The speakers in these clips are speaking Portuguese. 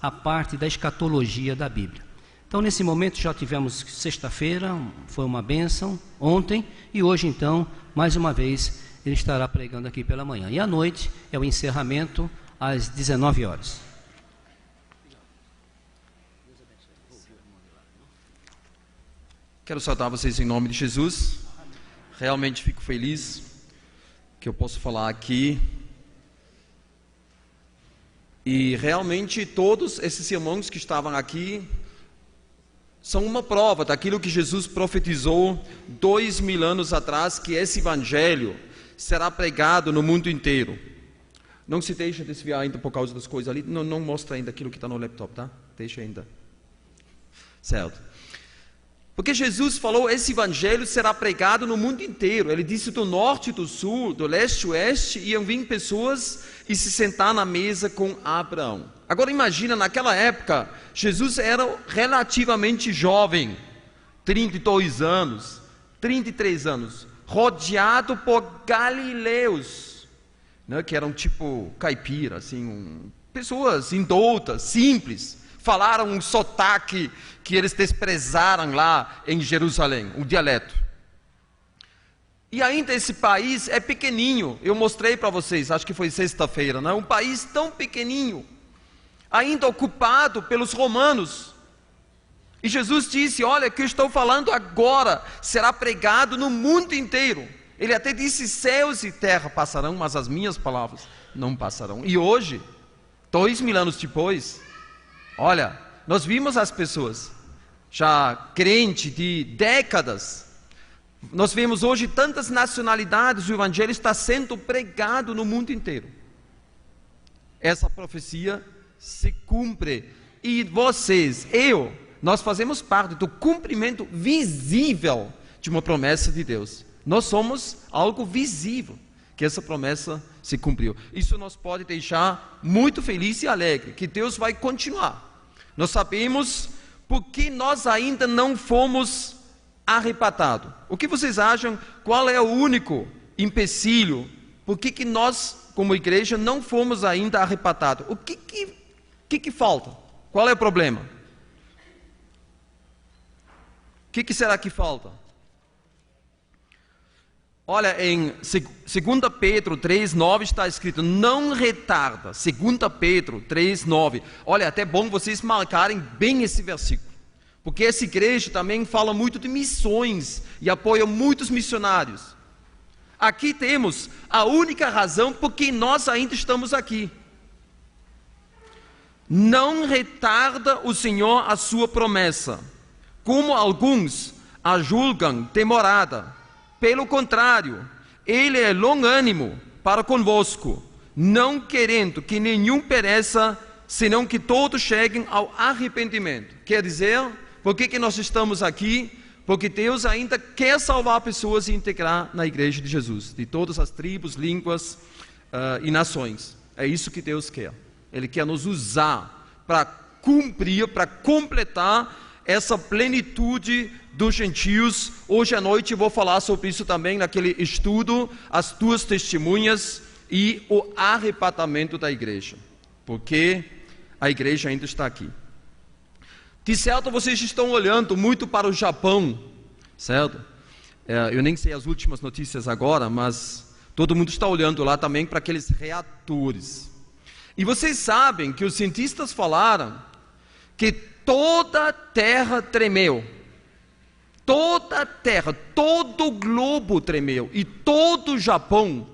a parte da escatologia da Bíblia. Então, nesse momento, já tivemos sexta-feira, foi uma bênção, ontem, e hoje, então, mais uma vez, ele estará pregando aqui pela manhã. E à noite é o encerramento, às 19 horas. Quero saudar vocês em nome de Jesus. Realmente fico feliz que eu posso falar aqui. E realmente todos esses irmãos que estavam aqui são uma prova daquilo que Jesus profetizou 2000 anos atrás, que esse evangelho será pregado no mundo inteiro. Não se deixa desviar ainda por causa das coisas ali. Não mostra ainda aquilo que está no laptop, tá? Deixa ainda. Certo. Porque Jesus falou, esse evangelho será pregado no mundo inteiro. Ele disse do norte, do sul, do leste e oeste, iam vir pessoas e se sentar na mesa com Abraão. Agora imagina, naquela época, Jesus era relativamente jovem, 32 anos, 33 anos, rodeado por galileus, né, que eram tipo caipira, assim, pessoas indoutas, simples, falaram um sotaque que eles desprezaram lá em Jerusalém, o dialeto. E ainda esse país é pequenininho, eu mostrei para vocês, acho que foi sexta-feira, né? Um país tão pequenininho, ainda ocupado pelos romanos. E Jesus disse, olha, que eu estou falando agora, será pregado no mundo inteiro. Ele até disse, céus e terra passarão, mas as minhas palavras não passarão. E hoje, 2000 anos depois, olha, nós vimos as pessoas, já crente de décadas, nós vemos hoje tantas nacionalidades, o evangelho está sendo pregado no mundo inteiro. Essa profecia se cumpre, e vocês, nós fazemos parte do cumprimento visível de uma promessa de Deus. Nós somos algo visível, que essa promessa se cumpriu. Isso nos pode deixar muito feliz e alegre, que Deus vai continuar. Nós sabemos porque nós ainda não fomos arrebatados. O que vocês acham? Qual é o único empecilho? Por que nós, como igreja, não fomos ainda arrebatados? O que falta? Qual é o problema? O que será que falta? Olha, em 2 Pedro 3,9 está escrito, não retarda. 2 Pedro 3,9. Olha, até bom vocês marcarem bem esse versículo, porque essa igreja também fala muito de missões e apoia muitos missionários. Aqui temos a única razão por que nós ainda estamos aqui. Não retarda o Senhor a sua promessa, como alguns a julgam demorada. Pelo contrário, Ele é longânimo para convosco, não querendo que nenhum pereça, senão que todos cheguem ao arrependimento. Quer dizer, por que nós estamos aqui? Porque Deus ainda quer salvar pessoas e integrar na igreja de Jesus, de todas as tribos, línguas e nações. É isso que Deus quer. Ele quer nos usar para cumprir, para completar essa plenitude dos gentios. Hoje à noite eu vou falar sobre isso também naquele estudo, as duas testemunhas e o arrebatamento da igreja, porque a igreja ainda está aqui. De certo, vocês estão olhando muito para o Japão, certo? Eu nem sei as últimas notícias agora, mas todo mundo está olhando lá também para aqueles reatores. E vocês sabem que os cientistas falaram que toda a terra tremeu. Toda a terra, todo o globo tremeu. E todo o Japão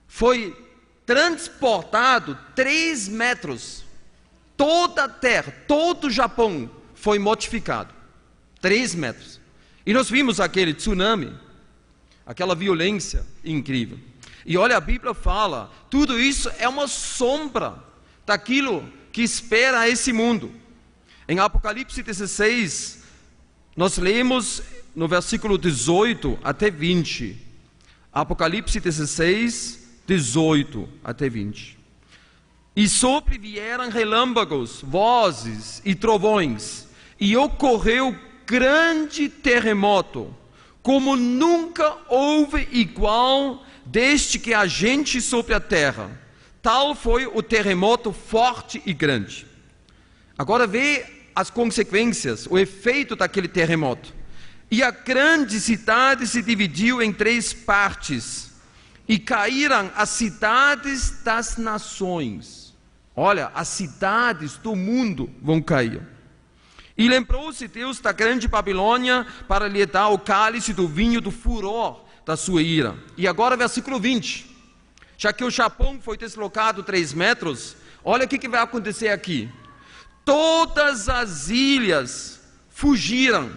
foi transportado 3 metros. Toda a terra, todo o Japão foi modificado. 3 metros. E nós vimos aquele tsunami, aquela violência incrível. E olha, a Bíblia fala, tudo isso é uma sombra daquilo que espera esse mundo. Em Apocalipse 16, nós lemos no versículo 18 até 20. Apocalipse 16, 18 até 20. E sobrevieram relâmpagos, vozes e trovões, e ocorreu grande terremoto, como nunca houve igual desde que há gente sobre a terra. Tal foi o terremoto forte e grande. Agora vê as consequências, o efeito daquele terremoto. E a grande cidade se dividiu em 3 partes, e caíram as cidades das nações. Olha, as cidades do mundo vão cair. E lembrou-se Deus da grande Babilônia para lhe dar o cálice do vinho do furor da sua ira. E agora versículo 20. Já que o Japão foi deslocado 3 metros, olha o que vai acontecer aqui. Todas as ilhas fugiram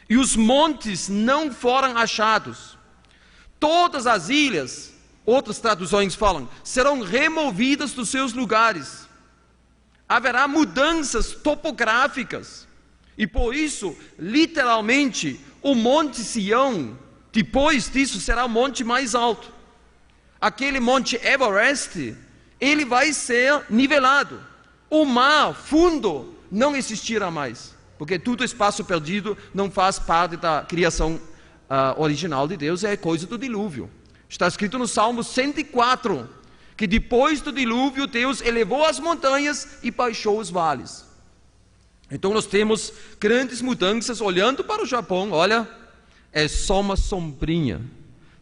e os montes não foram achados. Todas as ilhas, outras traduções falam, serão removidas dos seus lugares. Haverá mudanças topográficas. E por isso, literalmente, o Monte Sião, depois disso, será o monte mais alto. Aquele Monte Everest, ele vai ser nivelado. O mar fundo não existirá mais, porque tudo espaço perdido não faz parte da criação original de Deus, é coisa do dilúvio. Está escrito no Salmo 104, que depois do dilúvio Deus elevou as montanhas e baixou os vales. Então nós temos grandes mudanças. Olhando para o Japão, olha, é só uma sombrinha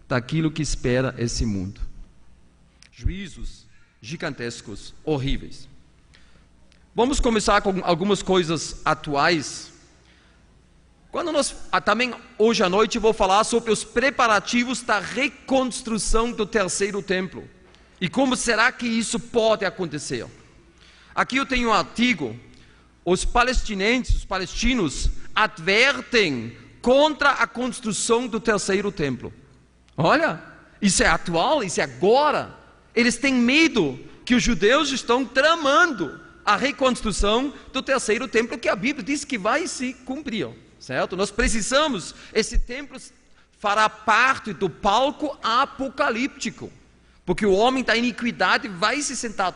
daquilo que espera esse mundo. Juízos gigantescos, horríveis. Vamos começar com algumas coisas atuais. Também hoje à noite vou falar sobre os preparativos da reconstrução do terceiro templo. E como será que isso pode acontecer? Aqui eu tenho um artigo. Os palestinos advertem contra a construção do terceiro templo. Olha, isso é atual, isso é agora. Eles têm medo que os judeus estão tramando a reconstrução do terceiro templo, que a Bíblia diz que vai se cumprir, certo? Nós precisamos, esse templo fará parte do palco apocalíptico, porque o homem da iniquidade vai se sentar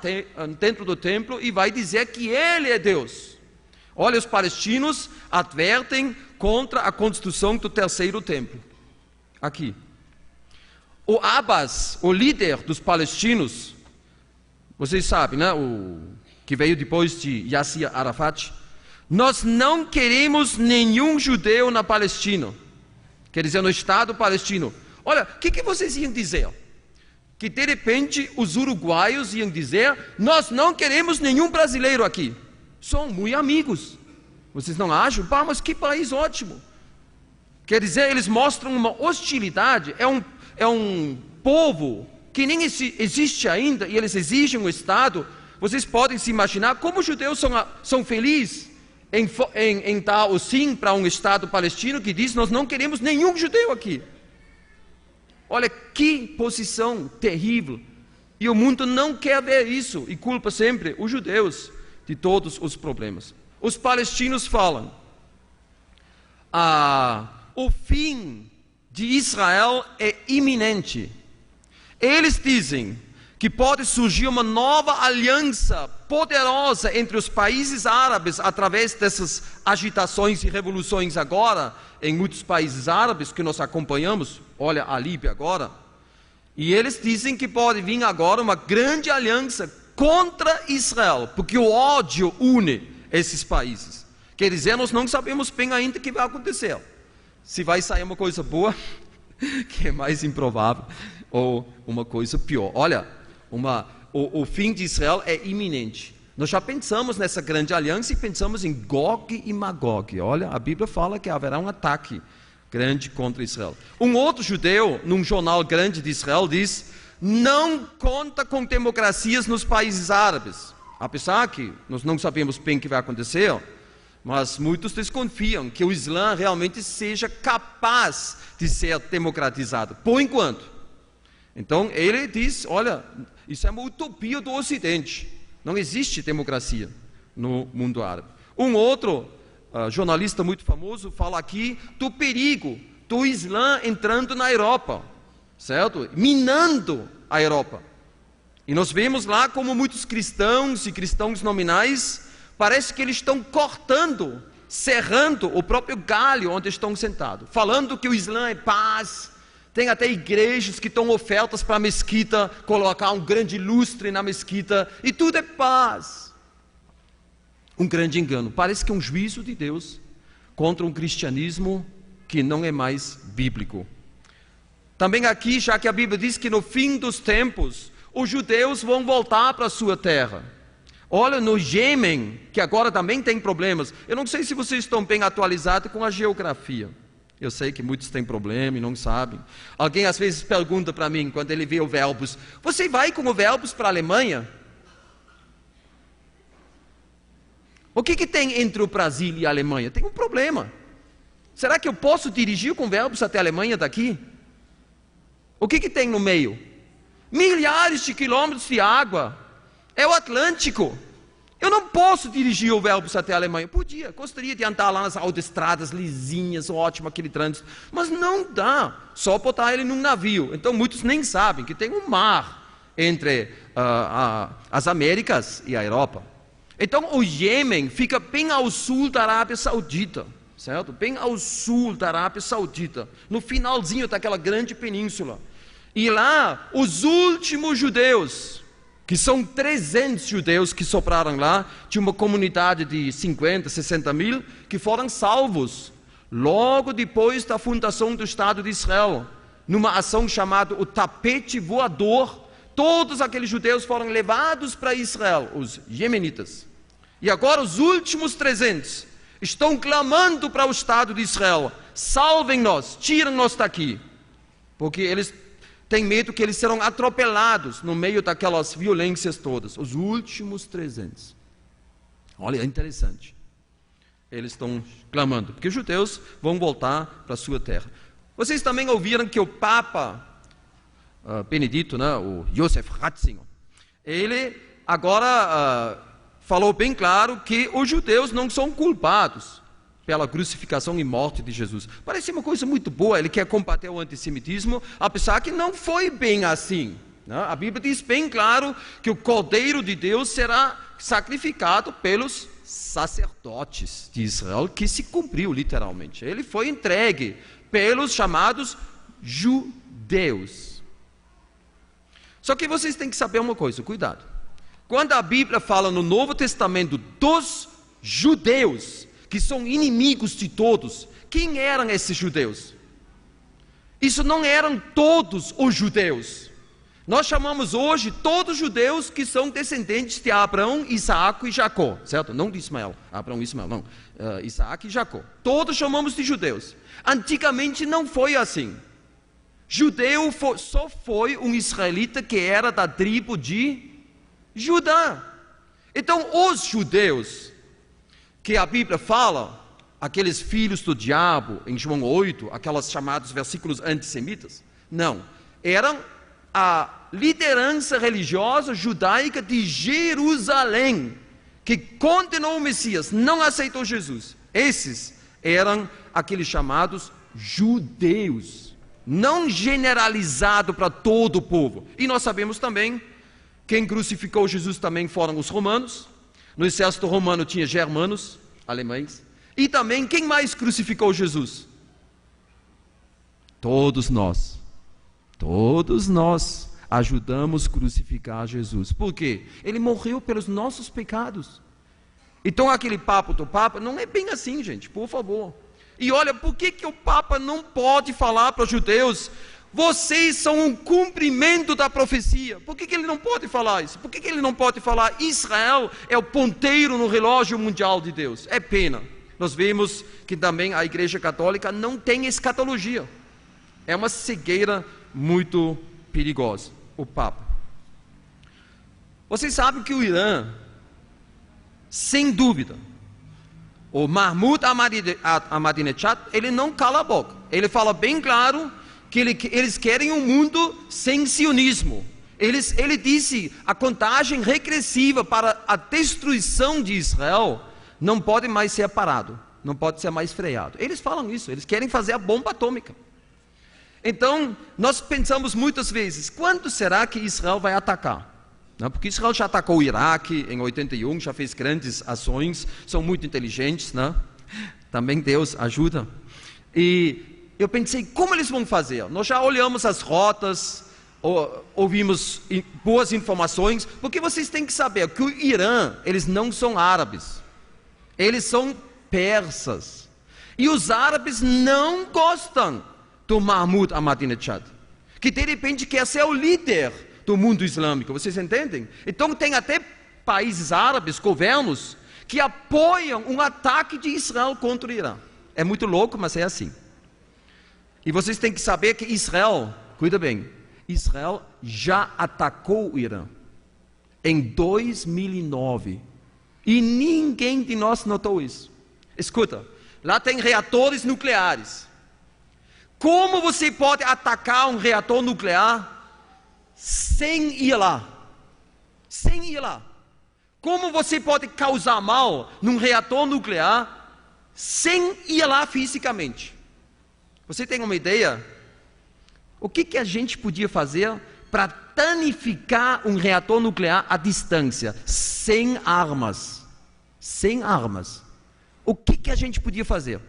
dentro do templo e vai dizer que ele é Deus. Olha, os palestinos advertem contra a construção do terceiro templo. Aqui. O Abbas, o líder dos palestinos, vocês sabem, né? Que veio depois de Yasser Arafat. Nós não queremos nenhum judeu na Palestina. Quer dizer, no Estado palestino. Olha, o que vocês iam dizer? Que de repente os uruguaios iam dizer: nós não queremos nenhum brasileiro aqui. São muito amigos. Vocês não acham? Pá, mas que país ótimo. Quer dizer, eles mostram uma hostilidade. É um povo que nem existe ainda, e eles exigem um Estado. Vocês podem se imaginar como os judeus são felizes em dar o sim para um Estado palestino que diz: nós não queremos nenhum judeu aqui. Olha que posição terrível. E o mundo não quer ver isso e culpa sempre os judeus de todos os problemas. Os palestinos falam: o fim de Israel é iminente. Eles dizem que pode surgir uma nova aliança poderosa entre os países árabes através dessas agitações e revoluções agora em muitos países árabes que nós acompanhamos. Olha a Líbia agora. E eles dizem que pode vir agora uma grande aliança contra Israel, porque o ódio une esses países. Quer dizer, nós não sabemos bem ainda o que vai acontecer. Se vai sair uma coisa boa, que é mais improvável, ou uma coisa pior. Olha, o fim de Israel é iminente. Nós já pensamos nessa grande aliança e pensamos em Gog e Magog. Olha, a Bíblia fala que haverá um ataque grande contra Israel. Um outro judeu, num jornal grande de Israel, diz: não conta com democracias nos países árabes. Apesar que nós não sabemos bem o que vai acontecer, mas muitos desconfiam que o Islã realmente seja capaz de ser democratizado, por enquanto. Então ele diz: olha, isso é uma utopia do Ocidente, não existe democracia no mundo árabe. Um outro jornalista muito famoso fala aqui do perigo do Islã entrando na Europa, certo? Minando a Europa. E nós vemos lá como muitos cristãos e cristãos nominais, parece que eles estão cortando, serrando o próprio galho onde estão sentados, falando que o Islã é paz. Tem até igrejas que dão ofertas para a mesquita, colocar um grande lustre na mesquita, e tudo é paz. um grande engano. Parece que é um juízo de Deus contra um cristianismo que não é mais bíblico. Também aqui, já que a Bíblia diz que no fim dos tempos, os judeus vão voltar para a sua terra. Olha, no Iêmen, que agora também tem problemas. Eu não sei se vocês estão bem atualizados com a geografia. Eu sei que muitos têm problema e não sabem. Alguém às vezes pergunta para mim, quando ele vê o Verbos, você vai com o Verbos para a Alemanha? O que tem entre o Brasil e a Alemanha? Tem um problema. Será que eu posso dirigir com Verbos até a Alemanha daqui? O que tem no meio? Milhares de quilômetros de água. É o Atlântico. Eu não posso dirigir o Verbos até a Alemanha. Podia, gostaria de andar lá nas autoestradas lisinhas, ótimo aquele trânsito. Mas não dá, só botar ele num navio. Então muitos nem sabem que tem um mar entre as Américas e a Europa. Então o Iêmen fica bem ao sul da Arábia Saudita, certo? Bem ao sul da Arábia Saudita, no finalzinho daquela grande península. E lá, os últimos judeus, que são 300 judeus que sobraram lá, de uma comunidade de 50, 60 mil, que foram salvos, logo depois da fundação do Estado de Israel, numa ação chamada o tapete voador. Todos aqueles judeus foram levados para Israel, os iemenitas. E agora os últimos 300 estão clamando para o Estado de Israel: salvem-nos, tirem-nos daqui, porque eles têm medo que eles serão atropelados no meio daquelas violências todas. Os últimos 300. Olha, é interessante. Eles estão clamando, porque os judeus vão voltar para a sua terra. Vocês também ouviram que o Papa Benedito, né, o Josef Ratzinger, ele agora falou bem claro que os judeus não são culpados pela crucificação e morte de Jesus. Parece uma coisa muito boa, ele quer combater o antissemitismo, apesar que não foi bem assim, né? A Bíblia diz bem claro que o Cordeiro de Deus será sacrificado pelos sacerdotes de Israel, que se cumpriu literalmente. Ele foi entregue pelos chamados judeus. Só que vocês têm que saber uma coisa, cuidado. Quando a Bíblia fala no Novo Testamento dos judeus, que são inimigos de todos, quem eram esses judeus? Isso não eram todos os judeus. Nós chamamos hoje todos os judeus que são descendentes de Abraão, Isaac e Jacó, certo? Não de Ismael, Abraão e Ismael, não. Isaac e Jacó. Todos chamamos de judeus. Antigamente não foi assim. Judeu só foi um israelita que era da tribo de Judá. Então os judeus que a Bíblia fala, aqueles filhos do diabo, em João 8, aquelas chamados versículos antissemitas, não, eram a liderança religiosa judaica de Jerusalém, que condenou o Messias, não aceitou Jesus. Esses eram aqueles chamados judeus, não generalizado para todo o povo. E nós sabemos também, quem crucificou Jesus também foram os romanos. No exército romano tinha germanos, alemães. E também, quem mais crucificou Jesus? Todos nós. Todos nós ajudamos a crucificar Jesus. Por quê? Ele morreu pelos nossos pecados. Então aquele papo do Papa não é bem assim, gente, por favor. E olha, por que o Papa não pode falar para os judeus: vocês são um cumprimento da profecia? Por que ele não pode falar isso? Por que ele não pode falar: Israel é o ponteiro no relógio mundial de Deus? É pena. Nós vemos que também a Igreja Católica não tem escatologia. É uma cegueira muito perigosa, o Papa. Vocês sabem que o Irã, sem dúvida, o Mahmoud Ahmadinejad, ele não cala a boca. Ele fala bem claro que eles querem um mundo sem sionismo. Ele disse: a contagem regressiva para a destruição de Israel não pode mais ser parado, não pode ser mais freado. Eles falam isso, eles querem fazer a bomba atômica. Então, nós pensamos muitas vezes: quando será que Israel vai atacar? Porque Israel já atacou o Iraque em 81, já fez grandes ações, são muito inteligentes, né? Também Deus ajuda. E eu pensei, como eles vão fazer? Nós já olhamos as rotas, ouvimos boas informações, porque vocês têm que saber que o Irã, eles não são árabes. Eles são persas. E os árabes não gostam do Mahmoud Ahmadinejad, que de repente quer ser o líder do mundo islâmico. Vocês entendem? Então tem até países árabes, governos, que apoiam um ataque de Israel contra o Irã. É muito louco, mas é assim. E vocês têm que saber que Israel, cuida bem, Israel já atacou o Irã em 2009. E ninguém de nós notou isso. Escuta, lá tem reatores nucleares. Como você pode atacar um reator nuclear sem ir lá? Sem ir lá. Como você pode causar mal num reator nuclear sem ir lá fisicamente? Você tem uma ideia? O que a gente podia fazer para danificar um reator nuclear à distância, sem armas? Sem armas. O que a gente podia fazer?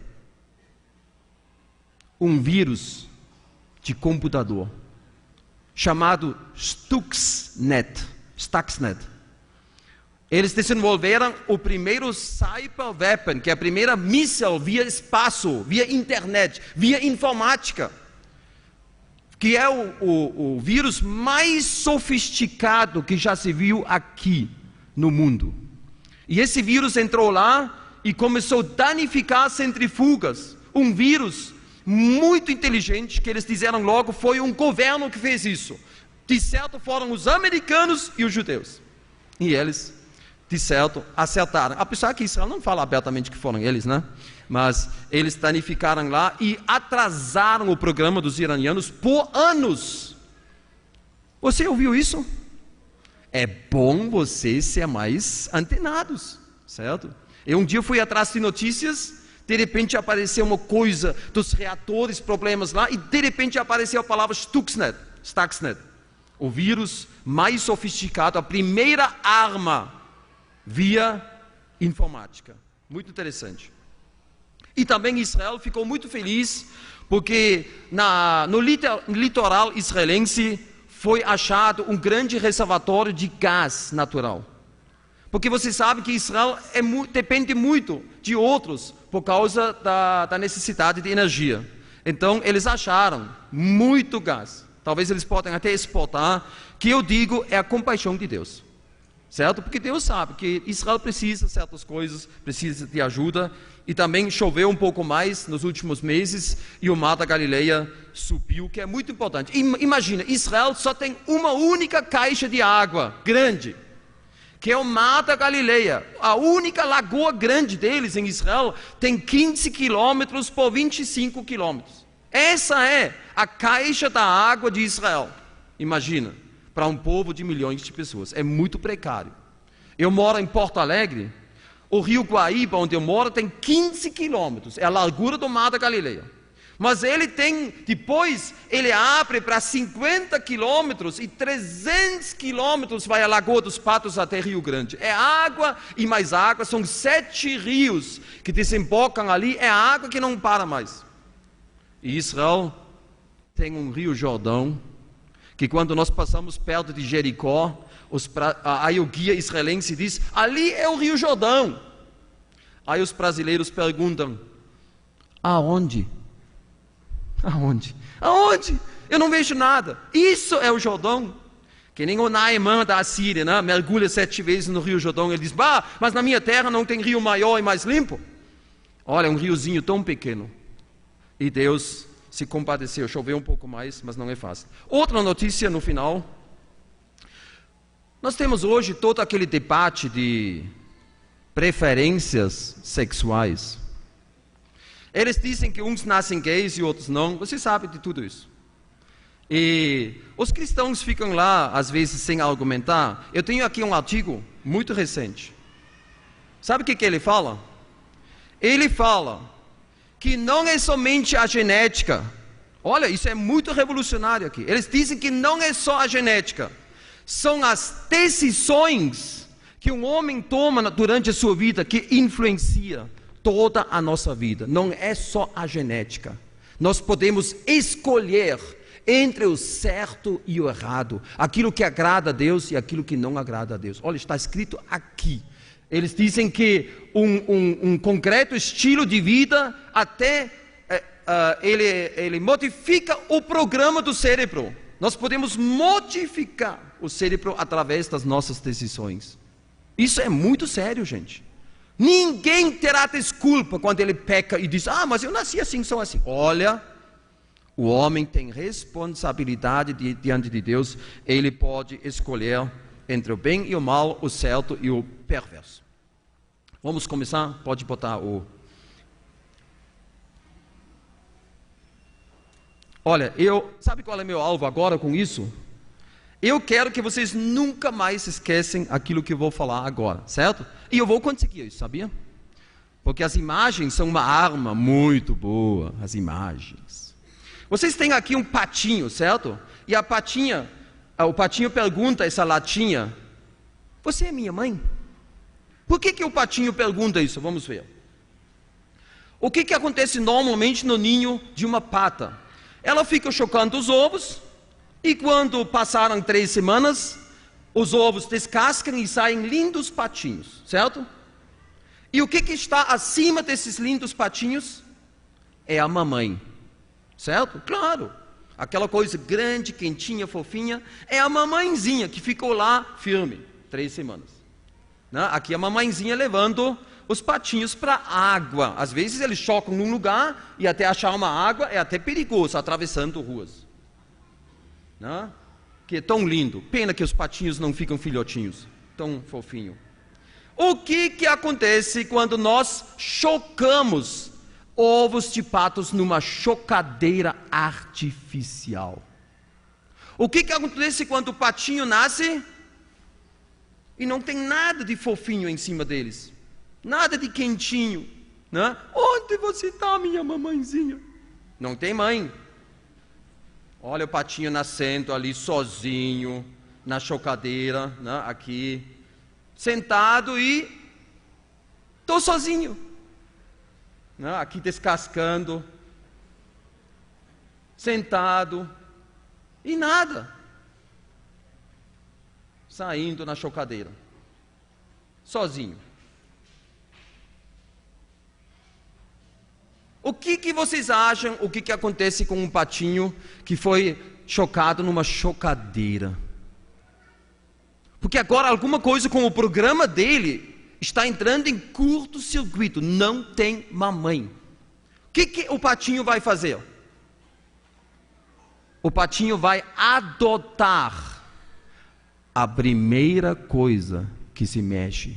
Um vírus de computador chamado Stuxnet. Eles desenvolveram o primeiro cyber weapon, que é a primeira míssil via espaço, via internet, via informática, que é o vírus mais sofisticado que já se viu aqui no mundo. E esse vírus entrou lá e começou a danificar centrifugas. Um vírus muito inteligente, que eles disseram logo, foi um governo que fez isso. De certo foram os americanos e os judeus. E eles, de certo, acertaram. Apesar que Israel não fala abertamente que foram eles, né? Mas eles danificaram lá e atrasaram o programa dos iranianos por anos. Você ouviu isso? É bom vocês ser mais antenados, certo? Eu um dia fui atrás de notícias, de repente apareceu uma coisa dos reatores, problemas lá, e de repente apareceu a palavra Stuxnet, o vírus mais sofisticado, a primeira arma via informática. Muito interessante. E também Israel ficou muito feliz, porque no litoral israelense foi achado um grande reservatório de gás natural. Porque você sabe que Israel depende muito de outros por causa da necessidade de energia. Então, eles acharam muito gás. Talvez eles podem até exportar, que eu digo é a compaixão de Deus. Certo? Porque Deus sabe que Israel precisa de certas coisas, precisa de ajuda. E também choveu um pouco mais nos últimos meses e o mar da Galileia subiu, que é muito importante. Imagina, Israel só tem uma única caixa de água grande, que é o mar da Galileia. A única lagoa grande deles em Israel tem 15 quilômetros por 25 quilômetros. Essa é a caixa da água de Israel. Imagina, para um povo de milhões de pessoas. É muito precário. Eu moro em Porto Alegre. O rio Guaíba, onde eu moro, tem 15 quilômetros. É a largura do mar da Galileia. Mas depois ele abre para 50 quilômetros e 300 quilômetros vai a Lagoa dos Patos até Rio Grande. É água e mais água, são 7 rios que desembocam ali, é água que não para mais. E Israel tem um rio Jordão, que quando nós passamos perto de Jericó, aí o guia israelense diz, ali é o rio Jordão. Aí os brasileiros perguntam, aonde? Aonde? Aonde? Eu não vejo nada. Isso é o Jordão. Que nem o Naamã da Assíria, né? Mergulha 7 vezes no rio Jordão. Ele diz, mas na minha terra não tem rio maior e mais limpo? Olha, um riozinho tão pequeno. E Deus se compadeceu. Choveu um pouco mais, mas não é fácil. Outra notícia no final. Nós temos hoje todo aquele debate de preferências sexuais. Eles dizem que uns nascem gays e outros não. Você sabe de tudo isso. E os cristãos ficam lá, às vezes, sem argumentar. Eu tenho aqui um artigo muito recente. Sabe o que ele fala? Ele fala que não é somente a genética. Olha, isso é muito revolucionário aqui. Eles dizem que não é só a genética. São as decisões que um homem toma durante a sua vida que influencia toda a nossa vida. Não é só a genética. Nós podemos escolher entre o certo e o errado, aquilo que agrada a Deus e aquilo que não agrada a Deus. Olha, está escrito aqui. Eles dizem que um concreto estilo de vida até ele modifica o programa do cérebro. Nós podemos modificar o cérebro através das nossas decisões. Isso é muito sério, gente. Ninguém terá desculpa quando ele peca e diz: mas eu nasci assim, sou assim. Olha, o homem tem responsabilidade diante de Deus. Ele pode escolher entre o bem e o mal, o certo e o perverso. Vamos começar? Pode botar o... Olha, sabe qual é meu alvo agora com isso? Eu quero que vocês nunca mais esquecem aquilo que eu vou falar agora, certo? E eu vou conseguir isso, sabia? Porque as imagens são uma arma muito boa, as imagens. Vocês têm aqui um patinho, certo? E o patinho pergunta a essa latinha: você é minha mãe? Por que o patinho pergunta isso? Vamos ver. O que acontece normalmente no ninho de uma pata? Ela fica chocando os ovos, e quando passaram 3 semanas, os ovos descascam e saem lindos patinhos, certo? E o que está acima desses lindos patinhos? É a mamãe, certo? Claro, aquela coisa grande, quentinha, fofinha, é a mamãezinha que ficou lá firme 3 semanas. Aqui a mamãezinha levando os patinhos para a água. Às vezes eles chocam num lugar e até achar uma água é até perigoso, atravessando ruas. Que é tão lindo. Pena que os patinhos não ficam filhotinhos. Tão fofinho. O que acontece quando nós chocamos ovos de patos numa chocadeira artificial? O que acontece quando o patinho nasce e não tem nada de fofinho em cima deles? Nada de quentinho. Onde você está, minha mamãezinha? Não tem mãe. Olha o patinho nascendo ali sozinho, na chocadeira, aqui, sentado e estou sozinho. Aqui descascando, sentado e nada. Saindo na chocadeira, sozinho. O que vocês acham, o que acontece com um patinho que foi chocado numa chocadeira? Porque agora alguma coisa com o programa dele está entrando em curto-circuito, não tem mamãe. O que o patinho vai fazer? O patinho vai adotar a primeira coisa que se mexe.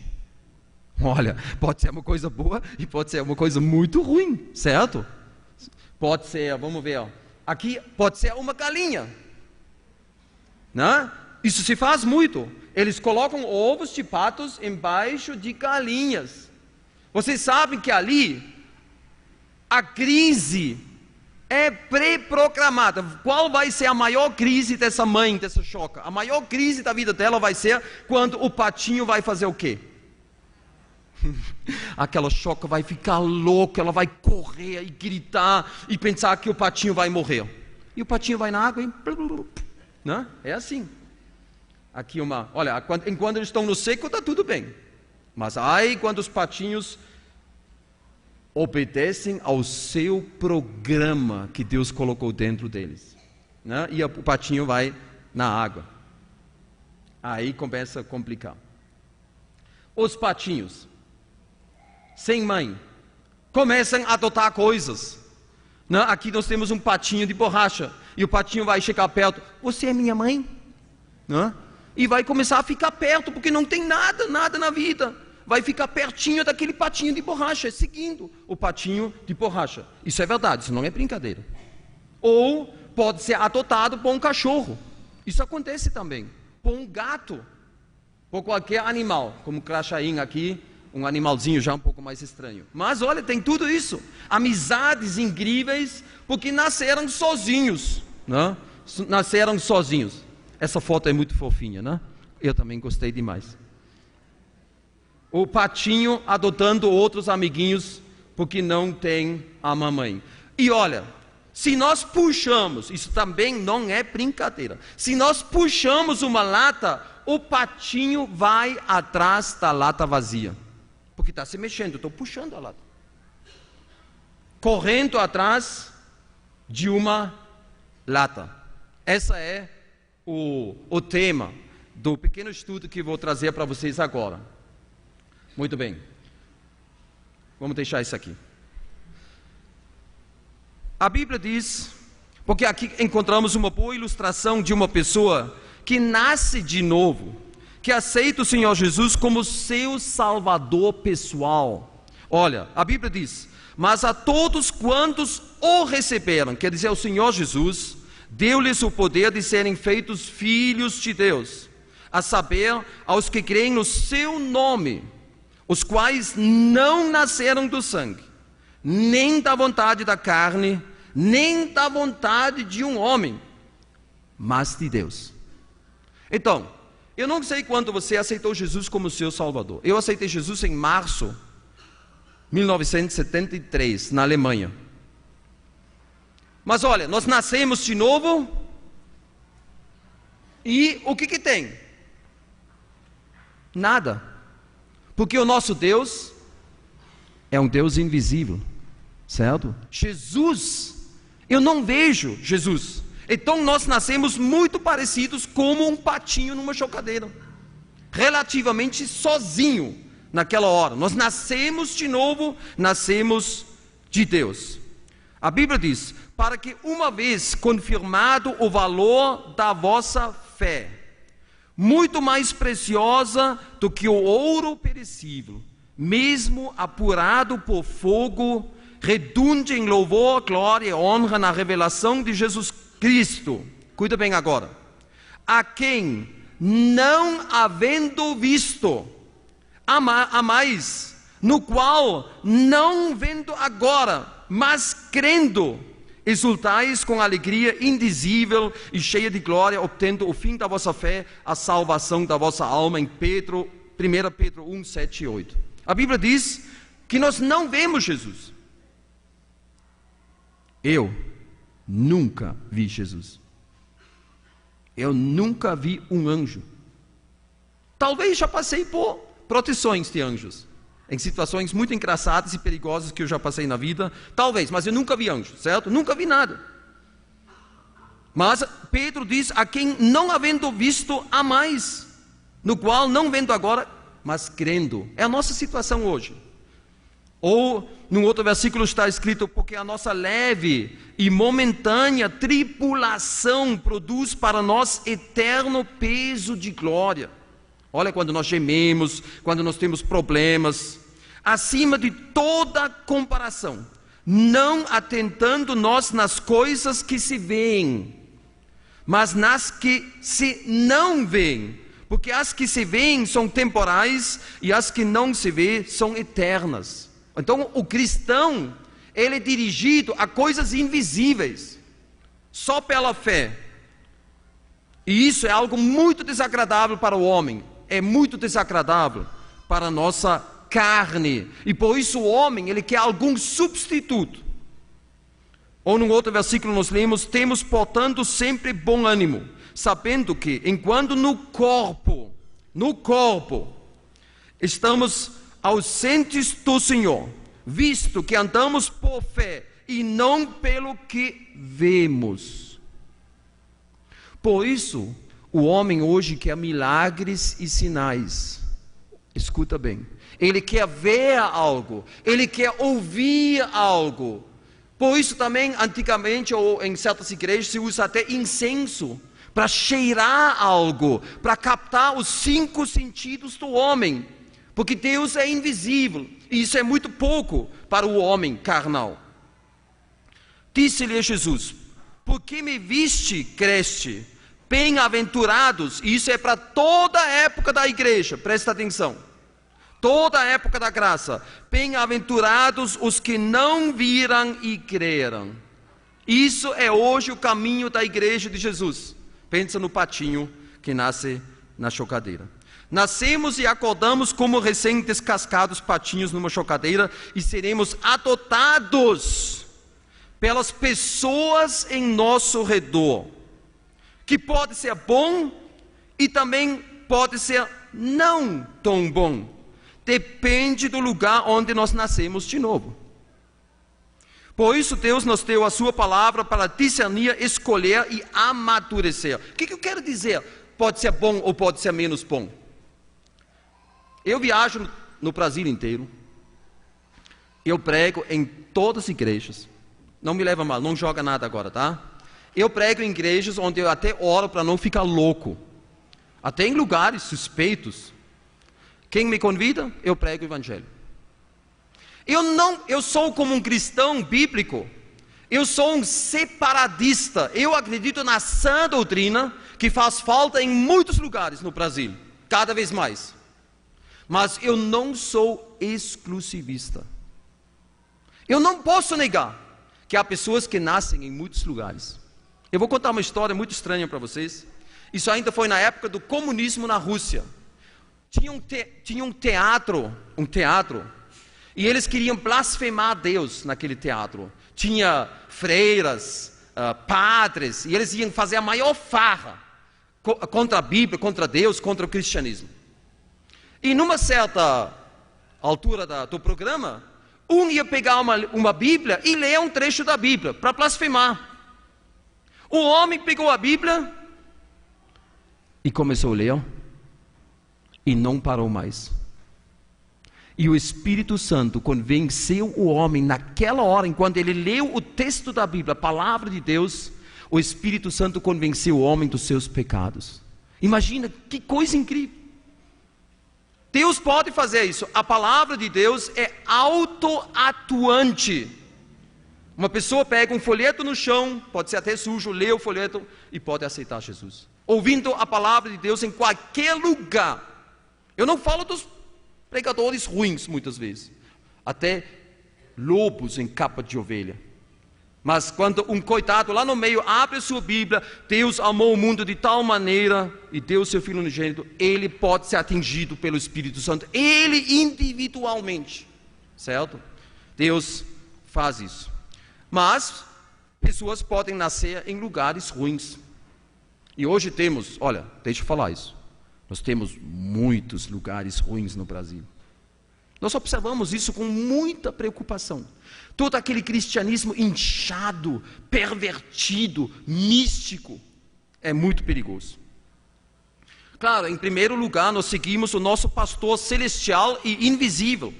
Olha, pode ser uma coisa boa e pode ser uma coisa muito ruim, certo? Pode ser, vamos ver, aqui pode ser uma galinha. Isso se faz muito. Eles colocam ovos de patos embaixo de galinhas. Vocês sabem que ali a crise é pré-programada. Qual vai ser a maior crise dessa mãe, dessa choca? A maior crise da vida dela vai ser quando o patinho vai fazer o quê? Aquela choca vai ficar louca, ela vai correr e gritar e pensar que o patinho vai morrer. E o patinho vai na água e... É assim. Aqui olha, enquanto eles estão no seco está tudo bem. Mas aí quando os patinhos obedecem ao seu programa que Deus colocou dentro deles, e o patinho vai na água. Aí começa a complicar. Os patinhos sem mãe começam a adotar coisas. Aqui nós temos um patinho de borracha e o patinho vai chegar perto: você é minha mãe? E vai começar a ficar perto, porque não tem nada na vida. Vai ficar pertinho daquele patinho de borracha, seguindo o patinho de borracha. Isso é verdade, isso não é brincadeira. Ou pode ser adotado por um cachorro. Isso acontece também. Por um gato, por qualquer animal, como o crachaim aqui, um animalzinho já um pouco mais estranho. Mas olha, tem tudo isso. Amizades incríveis, porque nasceram sozinhos. Nasceram sozinhos. Essa foto é muito fofinha, Eu também gostei demais. O patinho adotando outros amiguinhos, porque não tem a mamãe. E olha, se nós puxamos, isso também não é brincadeira, se nós puxamos uma lata, o patinho vai atrás da lata vazia. porque está se mexendo, estou puxando a lata. Correndo atrás de uma lata. Essa é o tema do pequeno estudo que vou trazer para vocês agora. Muito bem. Vamos deixar isso aqui. A Bíblia diz, porque aqui encontramos uma boa ilustração de uma pessoa que nasce de novo, que aceita o Senhor Jesus como seu Salvador pessoal. Olha, a Bíblia diz: mas a todos quantos o receberam, quer dizer, o Senhor Jesus, deu-lhes o poder de serem feitos filhos de Deus, a saber, aos que creem no seu nome, os quais não nasceram do sangue, nem da vontade da carne, nem da vontade de um homem, mas de Deus. Então, eu não sei quando você aceitou Jesus como seu Salvador. Eu aceitei Jesus em março de 1973, na Alemanha. Mas olha, nós nascemos de novo, e o que tem? Nada. Porque o nosso Deus é um Deus invisível, certo? Jesus, eu não vejo Jesus. Então nós nascemos muito parecidos como um patinho numa chocadeira, relativamente sozinho naquela hora. Nós nascemos de novo, nascemos de Deus. A Bíblia diz: para que uma vez confirmado o valor da vossa fé, muito mais preciosa do que o ouro perecível, mesmo apurado por fogo, redunde em louvor, glória e honra na revelação de Jesus Cristo. Cuida bem agora. A quem, não havendo visto, a mais, no qual, não vendo agora, mas crendo, exultais com alegria indizível e cheia de glória, obtendo o fim da vossa fé, a salvação da vossa alma, em 1 Pedro 1, 7 e 8. A Bíblia diz que nós não vemos Jesus. Eu nunca vi Jesus. Eu nunca vi um anjo. Talvez já passei por proteções de anjos, em situações muito engraçadas e perigosas que eu já passei na vida, talvez, mas eu nunca vi anjo, certo? Nunca vi nada. Mas Pedro diz: a quem não havendo visto, há mais, no qual não vendo agora, mas crendo. É a nossa situação hoje. Ou, num outro versículo está escrito: porque a nossa leve e momentânea tribulação produz para nós eterno peso de glória. Olha, quando nós gememos, quando nós temos problemas, acima de toda comparação, não atentando nós nas coisas que se veem, mas nas que se não veem, porque as que se veem são temporais e as que não se veem são eternas. Então o cristão, ele é dirigido a coisas invisíveis, só pela fé. E isso é algo muito desagradável para o homem, é muito desagradável para a nossa carne. E por isso o homem, ele quer algum substituto. Ou num outro versículo nós lemos: temos portanto sempre bom ânimo, sabendo que enquanto no corpo estamos ausentes do Senhor, visto que andamos por fé e não pelo que vemos. Por isso o homem hoje quer milagres e sinais. Escuta bem, ele quer ver algo, ele quer ouvir algo. Por isso também, antigamente, ou em certas igrejas, se usa até incenso, para cheirar algo, para captar os 5 sentidos do homem, porque Deus é invisível, e isso é muito pouco para o homem carnal. Disse-lhe Jesus: por que me viste, creste? Bem-aventurados, e isso é para toda a época da igreja, presta atenção, toda a época da graça. Bem-aventurados os que não viram e creram. Isso é hoje o caminho da igreja de Jesus. Pensa no patinho que nasce na chocadeira. Nascemos e acordamos como recém-descascados patinhos numa chocadeira e seremos adotados pelas pessoas em nosso redor, que pode ser bom e também pode ser não tão bom. depende do lugar onde nós nascemos de novo. Por isso Deus nos deu a sua palavra para discernir, escolher e amadurecer. O que eu quero dizer? Pode ser bom ou pode ser menos bom. Eu viajo no Brasil inteiro. Eu prego em todas as igrejas. Não me leva mal, não joga nada agora, tá? Eu prego em igrejas onde eu até oro para não ficar louco. Até em lugares suspeitos. Quem me convida, eu prego o evangelho. Eu sou como um cristão bíblico. Eu sou um separadista. Eu acredito na sã doutrina que faz falta em muitos lugares no Brasil, cada vez mais. Mas eu não sou exclusivista. Eu não posso negar que há pessoas que nascem em muitos lugares. Eu vou contar uma história muito estranha para vocês. Isso ainda foi na época do comunismo na Rússia. Tinha um teatro, e eles queriam blasfemar a Deus naquele teatro. Tinha freiras, padres, e eles iam fazer a maior farra contra a Bíblia, contra Deus, contra o cristianismo. E numa certa altura do programa, um ia pegar uma Bíblia e ler um trecho da Bíblia para blasfemar. O homem pegou a Bíblia e começou a ler e não parou mais. E o Espírito Santo convenceu o homem naquela hora, enquanto ele leu o texto da Bíblia, a palavra de Deus, o Espírito Santo convenceu o homem dos seus pecados. Imagina que coisa incrível. Deus pode fazer isso. A palavra de Deus é autoatuante. Uma pessoa pega um folheto no chão, pode ser até sujo, lê o folheto e pode aceitar Jesus. Ouvindo a palavra de Deus em qualquer lugar. Eu não falo dos pregadores ruins muitas vezes. Até lobos em capa de ovelha. Mas quando um coitado lá no meio abre a sua Bíblia, Deus amou o mundo de tal maneira e deu seu Filho unigênito, ele pode ser atingido pelo Espírito Santo, ele individualmente, certo? Deus faz isso. Mas pessoas podem nascer em lugares ruins. E hoje temos, olha, deixa eu falar isso, nós temos muitos lugares ruins no Brasil. Nós observamos isso com muita preocupação. Todo aquele cristianismo inchado, pervertido, místico, é muito perigoso. Claro, em primeiro lugar, nós seguimos o nosso pastor celestial e invisível.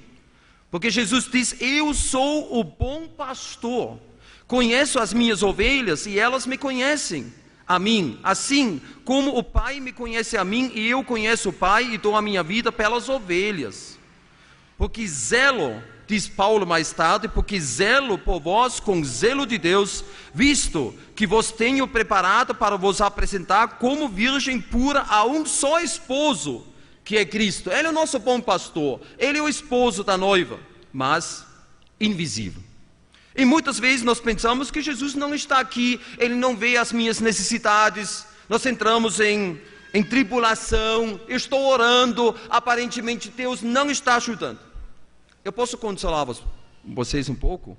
Porque Jesus diz, eu sou o bom pastor, conheço as minhas ovelhas e elas me conhecem a mim. Assim como o Pai me conhece a mim e eu conheço o Pai e dou a minha vida pelas ovelhas. Porque zelo, diz Paulo mais tarde, porque zelo por vós com zelo de Deus, visto que vos tenho preparado para vos apresentar como virgem pura a um só esposo, que é Cristo. Ele é o nosso bom pastor, ele é o esposo da noiva, mas invisível. E muitas vezes nós pensamos que Jesus não está aqui, ele não vê as minhas necessidades, nós entramos em tribulação, eu estou orando, aparentemente Deus não está ajudando. Eu posso consolar vocês um pouco?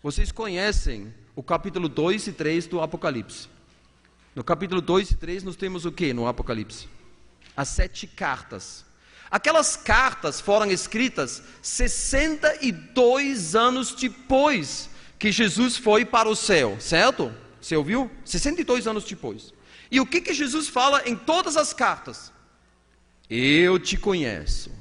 Vocês conhecem o capítulo 2 e 3 do Apocalipse. No capítulo 2 e 3 nós temos o que no Apocalipse? As 7 cartas. Aquelas cartas foram escritas 62 anos depois que Jesus foi para o céu, certo? Você ouviu? 62 anos depois. E o que Jesus fala em todas as cartas? Eu te conheço.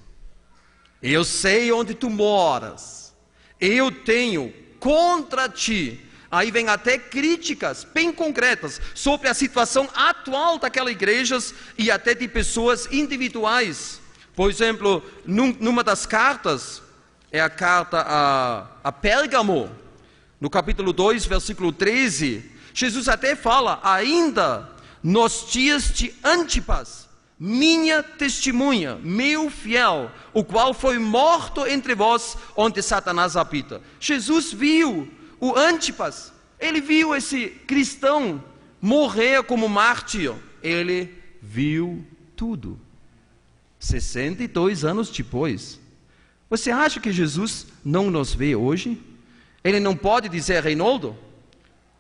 Eu sei onde tu moras. Eu tenho contra ti. Aí vem até críticas bem concretas sobre a situação atual daquelas igrejas e até de pessoas individuais. Por exemplo, numa das cartas, é a carta a Pérgamo, no capítulo 2, versículo 13, Jesus até fala, ainda nos dias de Antipas, minha testemunha, meu fiel, o qual foi morto entre vós, onde Satanás habita. Jesus viu o Antipas, ele viu esse cristão morrer como mártir, ele viu tudo. 62 anos depois. Você acha que Jesus não nos vê hoje? Ele não pode dizer, Reinaldo,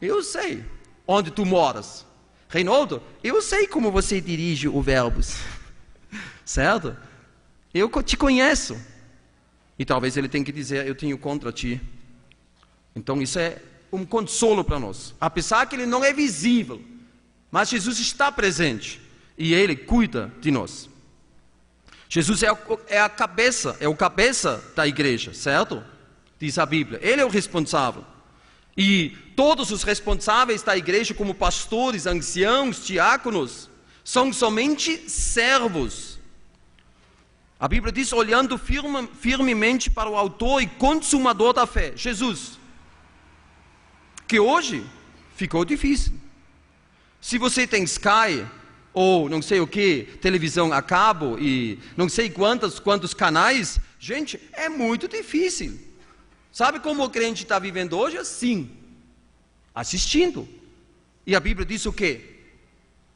eu sei onde tu moras. Reinaldo, eu sei como você dirige o Verbos. Certo? Eu te conheço. E talvez ele tenha que dizer, eu tenho contra ti. Então isso é um consolo para nós. Apesar que ele não é visível, mas Jesus está presente e ele cuida de nós. Jesus é o cabeça da igreja, certo? Diz a Bíblia. Ele é o responsável. E todos os responsáveis da igreja, como pastores, anciãos, diáconos, são somente servos. A Bíblia diz, olhando firmemente para o autor e consumador da fé, Jesus. Que hoje ficou difícil. Se você tem Sky, ou não sei o que, televisão a cabo, e não sei quantos canais, gente, é muito difícil. Sabe como o crente está vivendo hoje? Assim, assistindo. E a Bíblia diz o quê?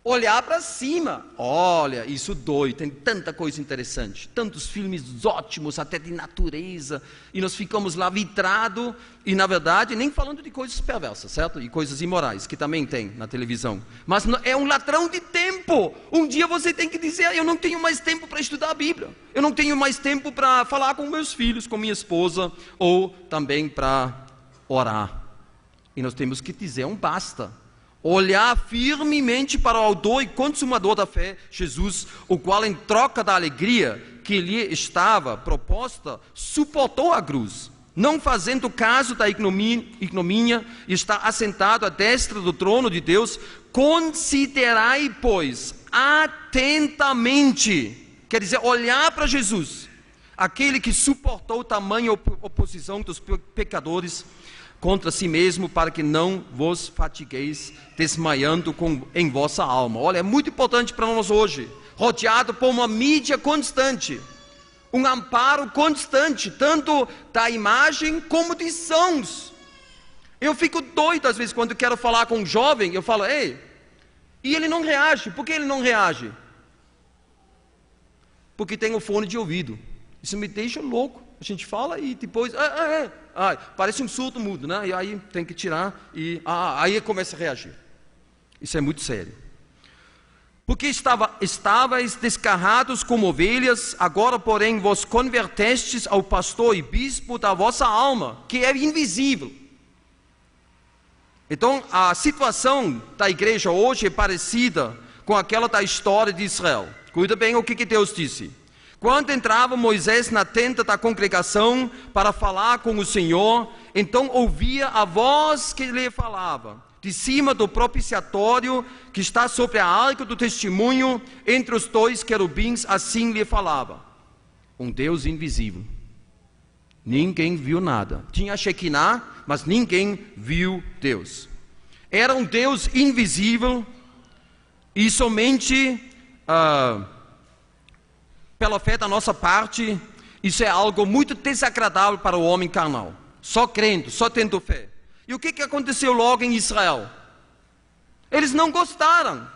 Olhar para cima. Olha, isso dói, tem tanta coisa interessante, tantos filmes ótimos, até de natureza, e nós ficamos lá vitrados, e na verdade, nem falando de coisas perversas, certo? E coisas imorais, que também tem na televisão. Mas é um ladrão de tempo. Um dia você tem que dizer, eu não tenho mais tempo para estudar a Bíblia, eu não tenho mais tempo para falar com meus filhos, com minha esposa, ou também para orar. E nós temos que dizer um basta. Olhar firmemente para o autor e consumador da fé, Jesus, o qual em troca da alegria que lhe estava proposta, suportou a cruz, não fazendo caso da ignomínia, e está assentado à destra do trono de Deus. Considerai, pois, atentamente, quer dizer, olhar para Jesus, aquele que suportou tamanha oposição dos pecadores contra si mesmo, para que não vos fatigueis desmaiando em vossa alma. Olha, é muito importante para nós hoje, rodeado por uma mídia constante, um amparo constante, tanto da imagem como de sons. Eu fico doido às vezes quando eu quero falar com um jovem, eu falo, ei, e ele não reage. Por que ele não reage? Porque tem o fone de ouvido. Isso me deixa louco. A gente fala e depois, parece um surdo mudo, né? E aí tem que tirar e aí começa a reagir. Isso é muito sério. Porque estavais descarrados como ovelhas, agora porém vos convertestes ao pastor e bispo da vossa alma, que é invisível. Então a situação da igreja hoje é parecida com aquela da história de Israel. Cuida bem o que Deus disse. Quando entrava Moisés na tenda da congregação para falar com o Senhor, então ouvia a voz que lhe falava, de cima do propiciatório que está sobre a arca do testemunho, entre os dois querubins, assim lhe falava. Um Deus invisível. Ninguém viu nada. Tinha Shekinah, mas ninguém viu Deus. Era um Deus invisível e somente pela fé da nossa parte, isso é algo muito desagradável para o homem carnal. Só crendo, só tendo fé. E o que aconteceu logo em Israel? Eles não gostaram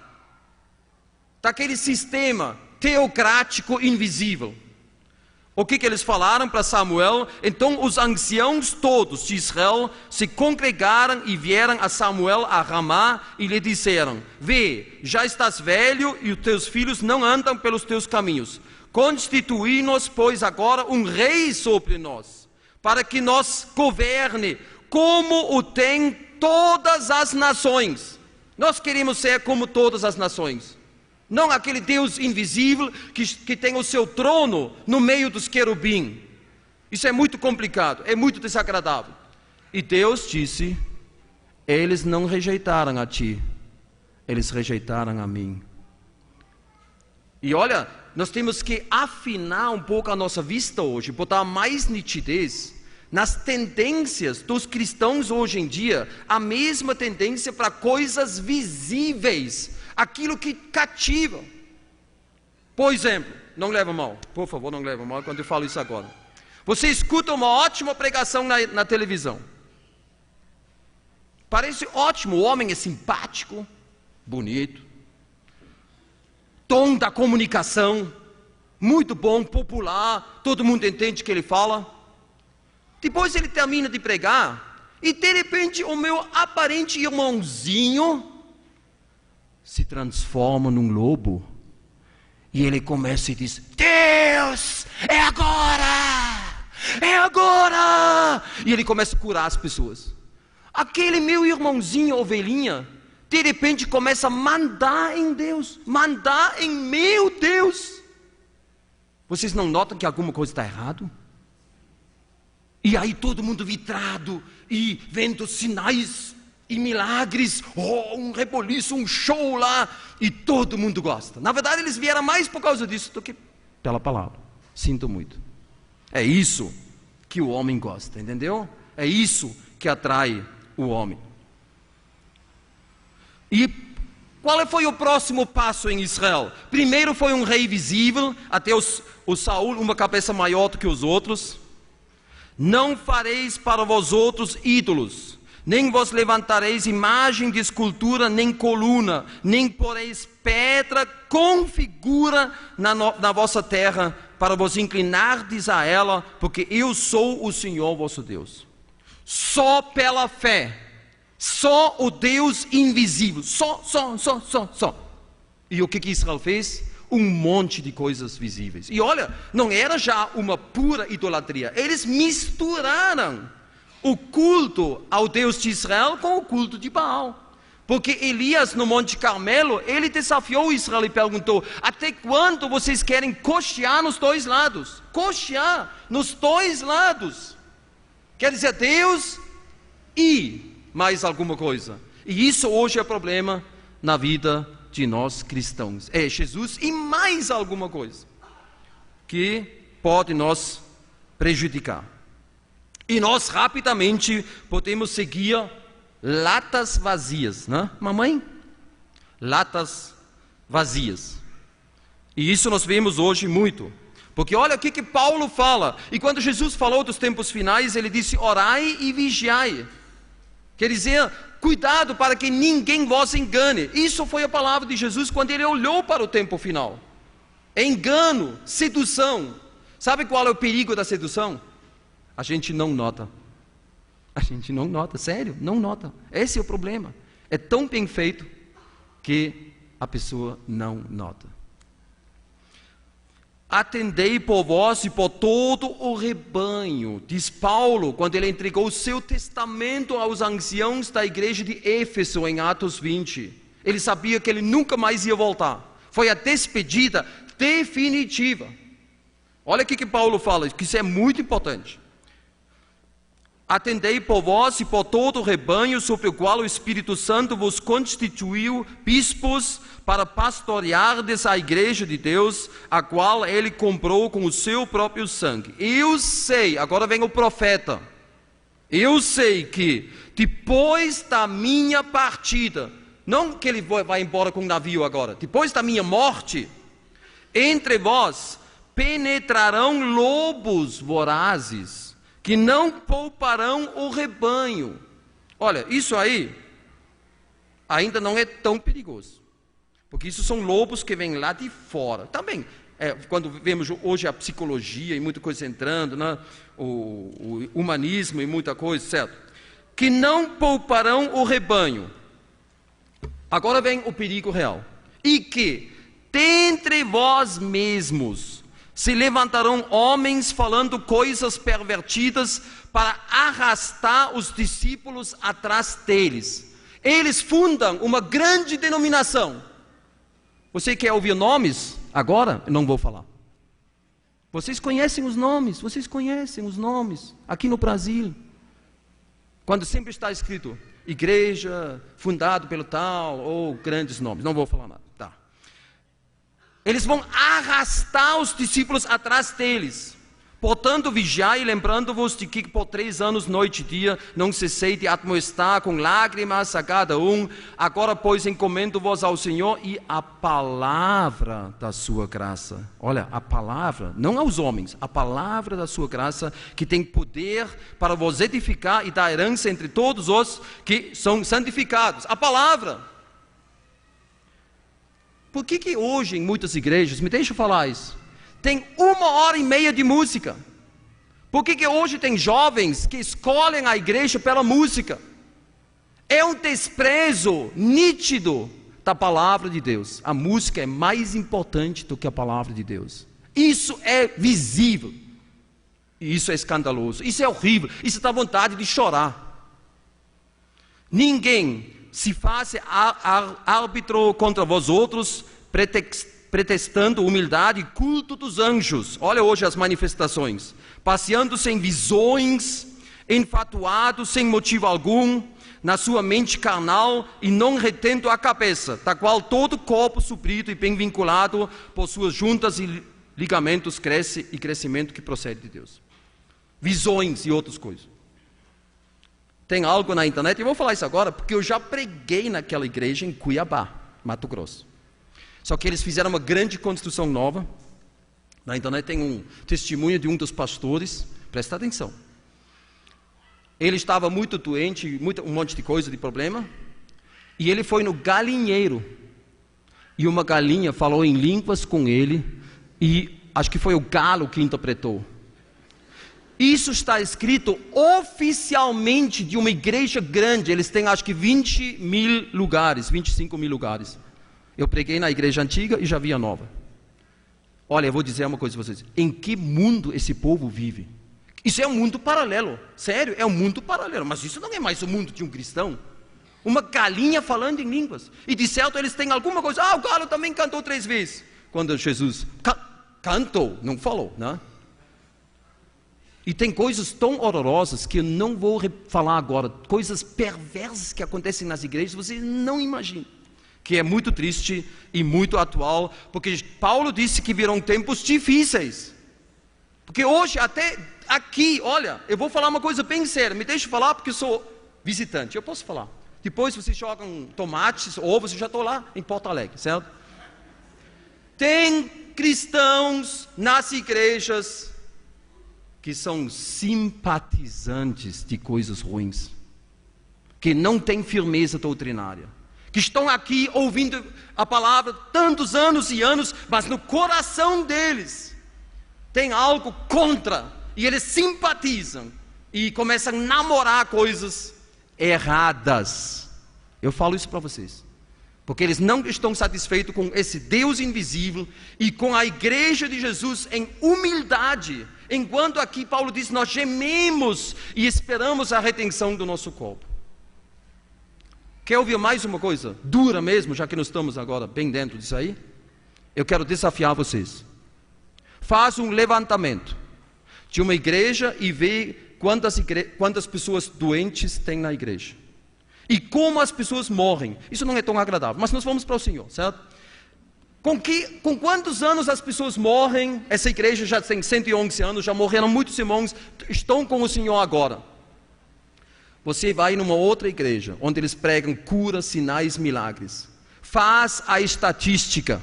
daquele sistema teocrático invisível. O que eles falaram para Samuel? Então os anciãos todos de Israel se congregaram e vieram a Samuel a Ramá e lhe disseram: vê, já estás velho e os teus filhos não andam pelos teus caminhos. Constituí-nos, pois, agora um rei sobre nós, para que nos governe como o tem todas as nações. Nós queremos ser como todas as nações. Não aquele Deus invisível que tem o seu trono no meio dos querubins. Isso é muito complicado, é muito desagradável. E Deus disse, eles não rejeitaram a ti, eles rejeitaram a mim. E olha, nós temos que afinar um pouco a nossa vista hoje, botar mais nitidez nas tendências dos cristãos hoje em dia, a mesma tendência para coisas visíveis, aquilo que cativa. Por exemplo, não leva mal, por favor, não leva mal quando eu falo isso agora. Você escuta uma ótima pregação na televisão. Parece ótimo, o homem é simpático, bonito. Tom da comunicação, muito bom, popular, todo mundo entende o que ele fala. Depois ele termina de pregar e de repente o meu aparente irmãozinho se transforma num lobo E ele começa e diz: Deus, é agora! É agora! E ele começa a curar as pessoas. Aquele meu irmãozinho, ovelhinha, de repente começa a mandar em Deus, mandar em meu Deus. Vocês não notam que alguma coisa está errado? E aí todo mundo vidrado e vendo sinais e milagres, um reboliço, um show lá, e todo mundo gosta. Na verdade eles vieram mais por causa disso do que pela palavra. Sinto muito. É isso que o homem gosta, entendeu? É isso que atrai o homem. E qual foi o próximo passo em Israel? Primeiro foi um rei visível, até o Saul, uma cabeça maior do que os outros. Não fareis para vós outros ídolos, nem vos levantareis imagem de escultura, nem coluna, nem poreis pedra com figura na vossa terra, para vos inclinardes a ela, porque eu sou o Senhor vosso Deus. Só pela fé, só o Deus invisível, só. E o que Israel fez? Um monte de coisas visíveis. E olha, não era já uma pura idolatria, eles misturaram o culto ao Deus de Israel com o culto de Baal. Porque Elias no Monte Carmelo, ele desafiou Israel e perguntou: até quando vocês querem coxear nos dois lados? Coxear nos dois lados. Quer dizer, Deus e mais alguma coisa. E isso hoje é problema na vida de nós cristãos. É Jesus e mais alguma coisa que pode nos prejudicar. E nós rapidamente podemos seguir latas vazias, né? Mamãe? Latas vazias. E isso nós vemos hoje muito. Porque olha o que Paulo fala. E quando Jesus falou dos tempos finais, ele disse: orai e vigiai. Quer dizer, cuidado para que ninguém vos engane. Isso foi a palavra de Jesus quando ele olhou para o tempo final. Engano, sedução. Sabe qual é o perigo da sedução? A gente não nota. A gente não nota, sério, não nota. Esse é o problema. É tão bem feito que a pessoa não nota. Atendei por vós e por todo o rebanho, diz Paulo, quando ele entregou o seu testamento aos anciãos da igreja de Éfeso em Atos 20. Ele sabia que ele nunca mais ia voltar. Foi a despedida definitiva. Olha o que Paulo fala, que isso é muito importante. Atendei por vós e por todo o rebanho sobre o qual o Espírito Santo vos constituiu bispos para pastoreardes a igreja de Deus, a qual ele comprou com o seu próprio sangue. Eu sei, agora vem o profeta, eu sei que depois da minha partida, não que ele vai embora com um navio agora, depois da minha morte, entre vós penetrarão lobos vorazes, que não pouparão o rebanho. Olha, isso aí ainda não é tão perigoso, porque isso são lobos que vêm lá de fora. Também, quando vemos hoje a psicologia e muita coisa entrando, né? o humanismo e muita coisa, certo? Que não pouparão o rebanho. Agora vem o perigo real. E que, dentre vós mesmos, se levantarão homens falando coisas pervertidas para arrastar os discípulos atrás deles. Eles fundam uma grande denominação. Você quer ouvir nomes? Agora eu não vou falar. Vocês conhecem os nomes aqui no Brasil. Quando sempre está escrito igreja fundado pelo tal ou grandes nomes, não vou falar nada. Eles vão arrastar os discípulos atrás deles. Portanto, vigiai, lembrando-vos de que por 3 anos, noite e dia, não cessei de admoestar com lágrimas a cada um. Agora, pois, encomendo-vos ao Senhor e a palavra da sua graça. Olha, a palavra, não aos homens, a palavra da sua graça, que tem poder para vos edificar e dar herança entre todos os que são santificados. A palavra. Por que hoje em muitas igrejas, me deixa falar isso, tem 1h30 de música? Por que hoje tem jovens que escolhem a igreja pela música? É um desprezo nítido da palavra de Deus. A música é mais importante do que a palavra de Deus. Isso é visível. E isso é escandaloso. Isso é horrível. Isso dá vontade de chorar. Ninguém se faz árbitro contra vós outros, pretextando humildade e culto dos anjos. Olha hoje as manifestações. Passeando-se em visões, enfatuado sem motivo algum, na sua mente carnal e não retendo a cabeça, da qual todo corpo suprido e bem vinculado por suas juntas e ligamentos cresce e crescimento que procede de Deus. Visões e outras coisas. Tem algo na internet, eu vou falar isso agora, porque eu já preguei naquela igreja em Cuiabá, Mato Grosso. Só que eles fizeram uma grande construção nova. Na internet tem um testemunho de um dos pastores, presta atenção. Ele estava muito doente, um monte de coisa, de problema, e ele foi no galinheiro, e uma galinha falou em línguas com ele, e acho que foi o galo que interpretou. Isso está escrito oficialmente de uma igreja grande, eles têm acho que 20 mil lugares, 25 mil lugares. Eu preguei na igreja antiga e já vi a nova. Olha, eu vou dizer uma coisa para vocês, em que mundo esse povo vive? Isso é um mundo paralelo, sério, é um mundo paralelo, mas isso não é mais o mundo de um cristão. Uma galinha falando em línguas, e de certo eles têm alguma coisa, o galo também cantou 3 vezes. Quando Jesus cantou, não falou, né? E tem coisas tão horrorosas que eu não vou falar agora, coisas perversas que acontecem nas igrejas, vocês não imaginam. Que é muito triste e muito atual, porque Paulo disse que virão tempos difíceis. Porque hoje até aqui, olha, eu vou falar uma coisa bem séria, me deixe falar porque eu sou visitante, eu posso falar. Depois vocês jogam tomates, ovos, eu já estou lá em Porto Alegre, certo? Tem cristãos nas igrejas que são simpatizantes de coisas ruins, que não têm firmeza doutrinária, que estão aqui ouvindo a palavra tantos anos e anos, mas no coração deles tem algo contra, e eles simpatizam, e começam a namorar coisas erradas. Eu falo isso para vocês, porque eles não estão satisfeitos com esse Deus invisível, e com a igreja de Jesus em humildade, enquanto aqui Paulo diz, nós gememos e esperamos a redenção do nosso corpo. Quer ouvir mais uma coisa dura mesmo, já que nós estamos agora bem dentro disso aí? Eu quero desafiar vocês. Faz um levantamento de uma igreja e vê quantas pessoas doentes tem na igreja. E como as pessoas morrem. Isso não é tão agradável, mas nós vamos para o Senhor, certo? Com quantos anos as pessoas morrem? Essa igreja já tem 111 anos, já morreram muitos irmãos, estão com o Senhor agora. Você vai numa outra igreja, onde eles pregam curas, sinais, milagres. Faz a estatística.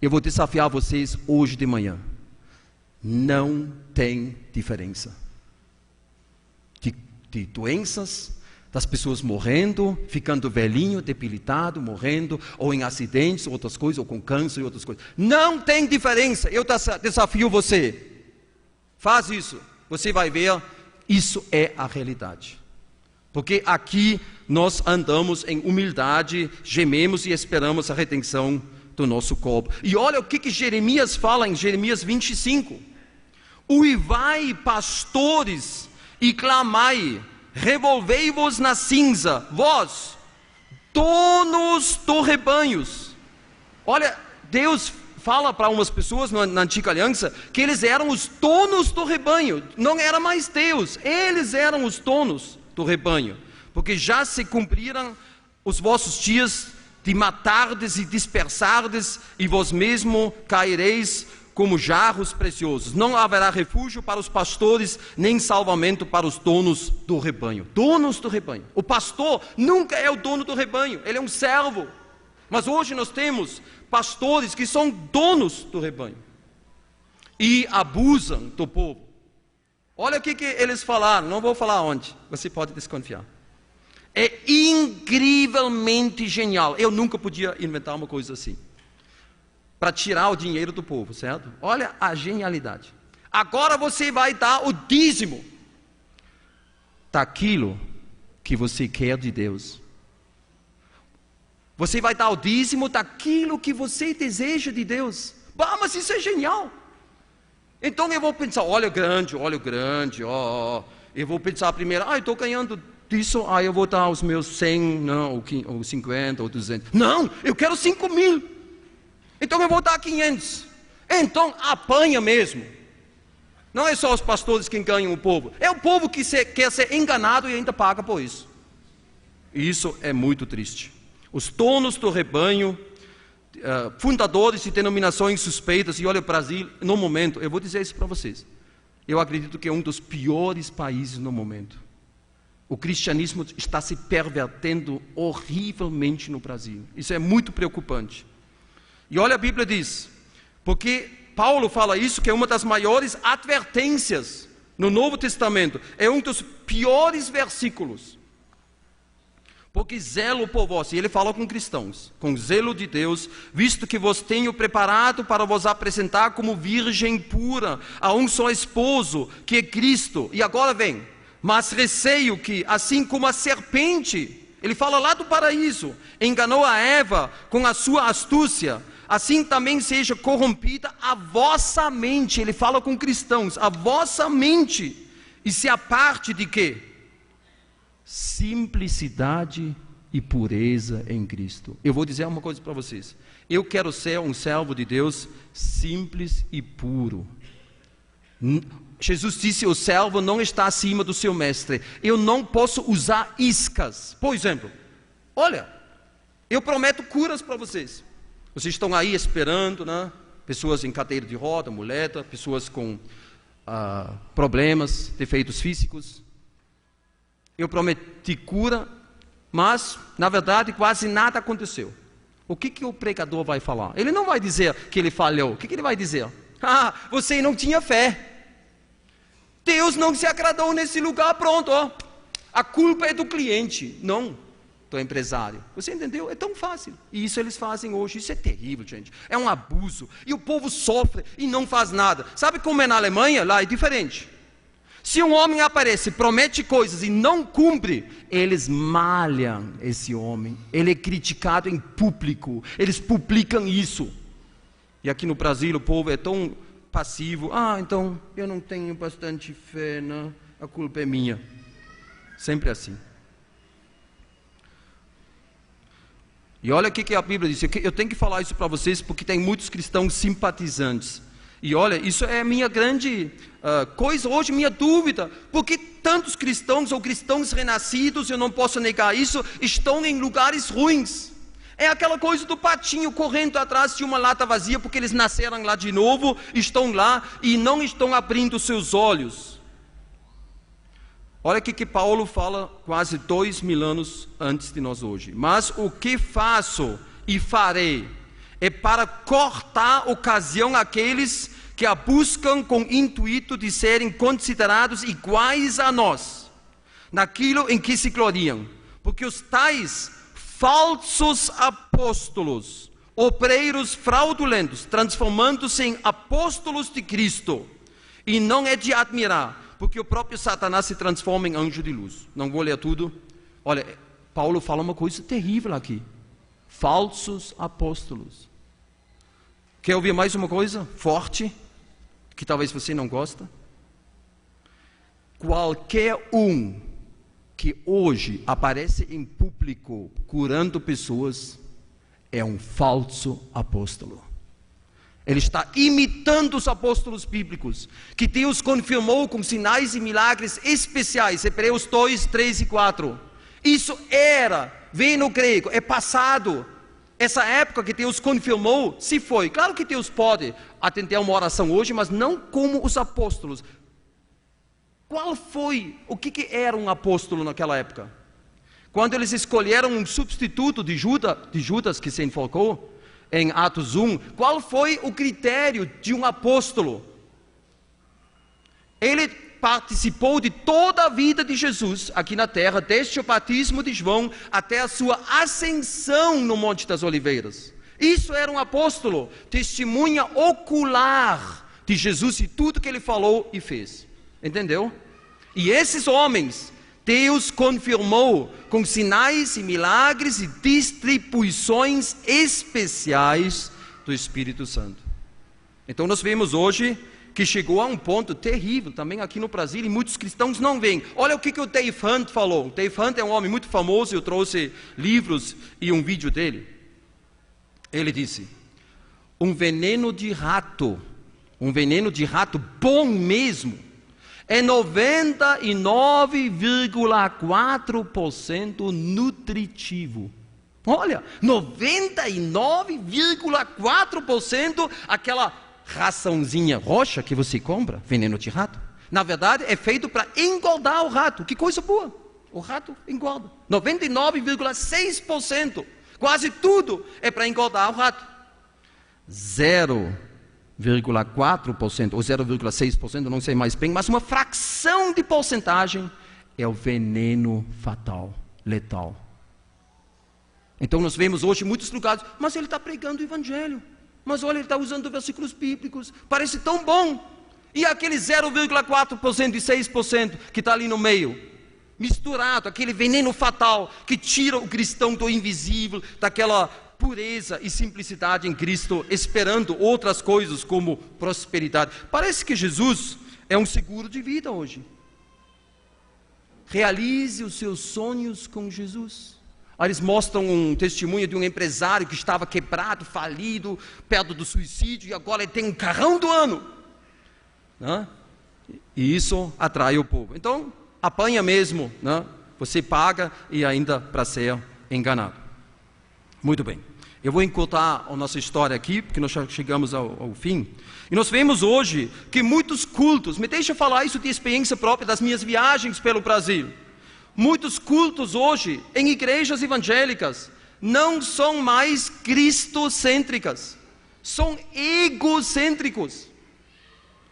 Eu vou desafiar vocês hoje de manhã. Não tem diferença. De doenças, das pessoas morrendo, ficando velhinho, debilitado, morrendo, ou em acidentes, outras coisas, ou com câncer e outras coisas. Não tem diferença. Eu desafio você. Faz isso. Você vai ver, isso é a realidade. Porque aqui nós andamos em humildade, gememos e esperamos a redenção do nosso corpo. E olha o que Jeremias fala em Jeremias 25. Uivai, pastores, e clamai, revolvei-vos na cinza, vós, donos do rebanhos. Olha, Deus fala para umas pessoas na antiga aliança que eles eram os donos do rebanho, não era mais Deus, eles eram os donos do rebanho, porque já se cumpriram os vossos dias de matardes e dispersardes, e vós mesmo caireis como jarros preciosos. Não haverá refúgio para os pastores, nem salvamento para os donos do rebanho. Donos do rebanho. O pastor nunca é o dono do rebanho, ele é um servo. Mas hoje nós temos pastores que são donos do rebanho e abusam do povo. Olha o que eles falaram, não vou falar onde, você pode desconfiar. É incrivelmente genial. Eu nunca podia inventar uma coisa assim, para tirar o dinheiro do povo, certo? Olha a genialidade. Agora você vai dar o dízimo daquilo que você quer de Deus. Você vai dar o dízimo daquilo que você deseja de Deus. Bah, mas isso é genial. Então eu vou pensar, olha grande, eu vou pensar primeiro, eu estou ganhando disso, eu vou dar os meus 100, não, ou 50, ou 200. Não, eu quero 5.000. Então eu vou dar 500. Então apanha mesmo. Não é só os pastores que enganam o povo. É o povo que quer ser enganado e ainda paga por isso. E isso é muito triste. Os donos do rebanho, fundadores de denominações suspeitas, e olha o Brasil, no momento, eu vou dizer isso para vocês. Eu acredito que é um dos piores países no momento. O cristianismo está se pervertendo horrivelmente no Brasil. Isso é muito preocupante. E olha, a Bíblia diz, porque Paulo fala isso, que é uma das maiores advertências no Novo Testamento. É um dos piores versículos. Porque zelo por vós, e ele fala com cristãos, com zelo de Deus, visto que vos tenho preparado para vos apresentar como virgem pura, a um só esposo, que é Cristo. E agora vem, mas receio que, assim como a serpente, ele fala lá do paraíso, enganou a Eva com a sua astúcia, assim também seja corrompida a vossa mente. Ele fala com cristãos, a vossa mente, e se aparte de quê? Simplicidade e pureza em Cristo. Eu vou dizer uma coisa para vocês. Eu quero ser um servo de Deus simples e puro. Jesus disse, o servo não está acima do seu mestre. Eu não posso usar iscas. Por exemplo, olha, eu prometo curas para vocês. Vocês estão aí esperando, né? Pessoas em cadeira de roda, muleta, pessoas com problemas, defeitos físicos. Eu prometi cura, mas, na verdade, quase nada aconteceu. O que o pregador vai falar? Ele não vai dizer que ele falhou. O que ele vai dizer? Você não tinha fé. Deus não se agradou nesse lugar, pronto. A culpa é do cliente, não do empresário. Você entendeu? É tão fácil. E isso eles fazem hoje. Isso é terrível, gente. É um abuso. E o povo sofre e não faz nada. Sabe como é na Alemanha? Lá é diferente. Se um homem aparece, promete coisas e não cumpre, eles malham esse homem. Ele é criticado em público. Eles publicam isso. E aqui no Brasil o povo é tão passivo. Então eu não tenho bastante fé, né? A culpa é minha. Sempre assim. E olha o que a Bíblia diz. Eu tenho que falar isso para vocês porque tem muitos cristãos simpatizantes. E olha, isso é a minha grande coisa hoje, minha dúvida. Porque tantos cristãos ou cristãos renascidos, eu não posso negar isso, estão em lugares ruins. É aquela coisa do patinho correndo atrás de uma lata vazia, porque eles nasceram lá de novo, estão lá e não estão abrindo seus olhos. Olha o que Paulo fala quase 2000 anos antes de nós hoje. Mas o que faço e farei é para cortar ocasião àqueles que a buscam com intuito de serem considerados iguais a nós, naquilo em que se gloriam, porque os tais falsos apóstolos, obreiros fraudulentos, transformando-se em apóstolos de Cristo, e não é de admirar, porque o próprio Satanás se transforma em anjo de luz. Não vou ler tudo. Olha, Paulo fala uma coisa terrível aqui. Falsos apóstolos. Quer ouvir mais uma coisa forte, que talvez você não gosta? Qualquer um que hoje aparece em público curando pessoas é um falso apóstolo. Ele está imitando os apóstolos bíblicos, que Deus confirmou com sinais e milagres especiais. Hebreus 2, 3 e 4. Isso vem no grego, é passado. Essa época que Deus confirmou, se foi. Claro que Deus pode atender a uma oração hoje, mas não como os apóstolos. Qual foi, o que era um apóstolo naquela época? Quando eles escolheram um substituto de Judas que se enforcou, em Atos 1, qual foi o critério de um apóstolo? Ele participou de toda a vida de Jesus aqui na terra, desde o batismo de João até a sua ascensão no Monte das Oliveiras. Isso era um apóstolo, testemunha ocular de Jesus e tudo que ele falou e fez. Entendeu? E esses homens Deus confirmou com sinais e milagres e distribuições especiais do Espírito Santo. Então nós vemos hoje que chegou a um ponto terrível, também aqui no Brasil, e muitos cristãos não veem. Olha o que o Dave Hunt falou. O Dave Hunt é um homem muito famoso, eu trouxe livros e um vídeo dele. Ele disse, um veneno de rato bom mesmo, é 99,4% nutritivo. Olha, 99,4% aquela raçãozinha roxa que você compra, veneno de rato, na verdade é feito para engordar o rato. Que coisa boa, o rato engorda. 99,6%, quase tudo é para engordar o rato. 0,4% ou 0,6%, não sei mais bem, mas uma fração de porcentagem é o veneno fatal, letal. Então nós vemos hoje em muitos lugares, mas ele está pregando o Evangelho, mas olha, ele está usando versículos bíblicos, parece tão bom. E aquele 0,4% e 6% que está ali no meio, misturado, aquele veneno fatal que tira o cristão do invisível, daquela pureza e simplicidade em Cristo, esperando outras coisas como prosperidade. Parece que Jesus é um seguro de vida hoje. Realize os seus sonhos com Jesus. Aí eles mostram um testemunho de um empresário que estava quebrado, falido, perto do suicídio, e agora ele tem um carrão do ano. E isso atrai o povo. Então, apanha mesmo, você paga e ainda para ser enganado. Muito bem, eu vou encurtar a nossa história aqui, porque nós já chegamos ao fim. E nós vemos hoje que muitos cultos, me deixa falar isso de experiência própria das minhas viagens pelo Brasil. Muitos cultos hoje, em igrejas evangélicas, não são mais cristocêntricas, são egocêntricos.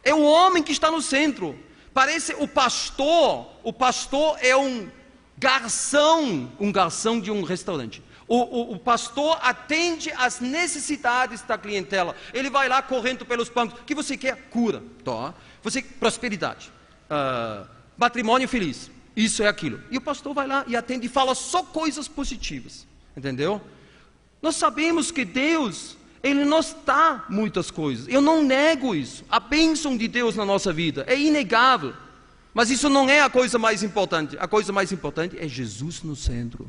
É o homem que está no centro. Parece o pastor é um garçom de um restaurante. O pastor atende às necessidades da clientela. Ele vai lá correndo pelos bancos. O que você quer? Cura. Tá. Prosperidade. Matrimônio feliz. Isso é aquilo. E o pastor vai lá e atende e fala só coisas positivas. Entendeu? Nós sabemos que Deus, Ele nos dá muitas coisas. Eu não nego isso. A bênção de Deus na nossa vida é inegável. Mas isso não é a coisa mais importante. A coisa mais importante é Jesus no centro.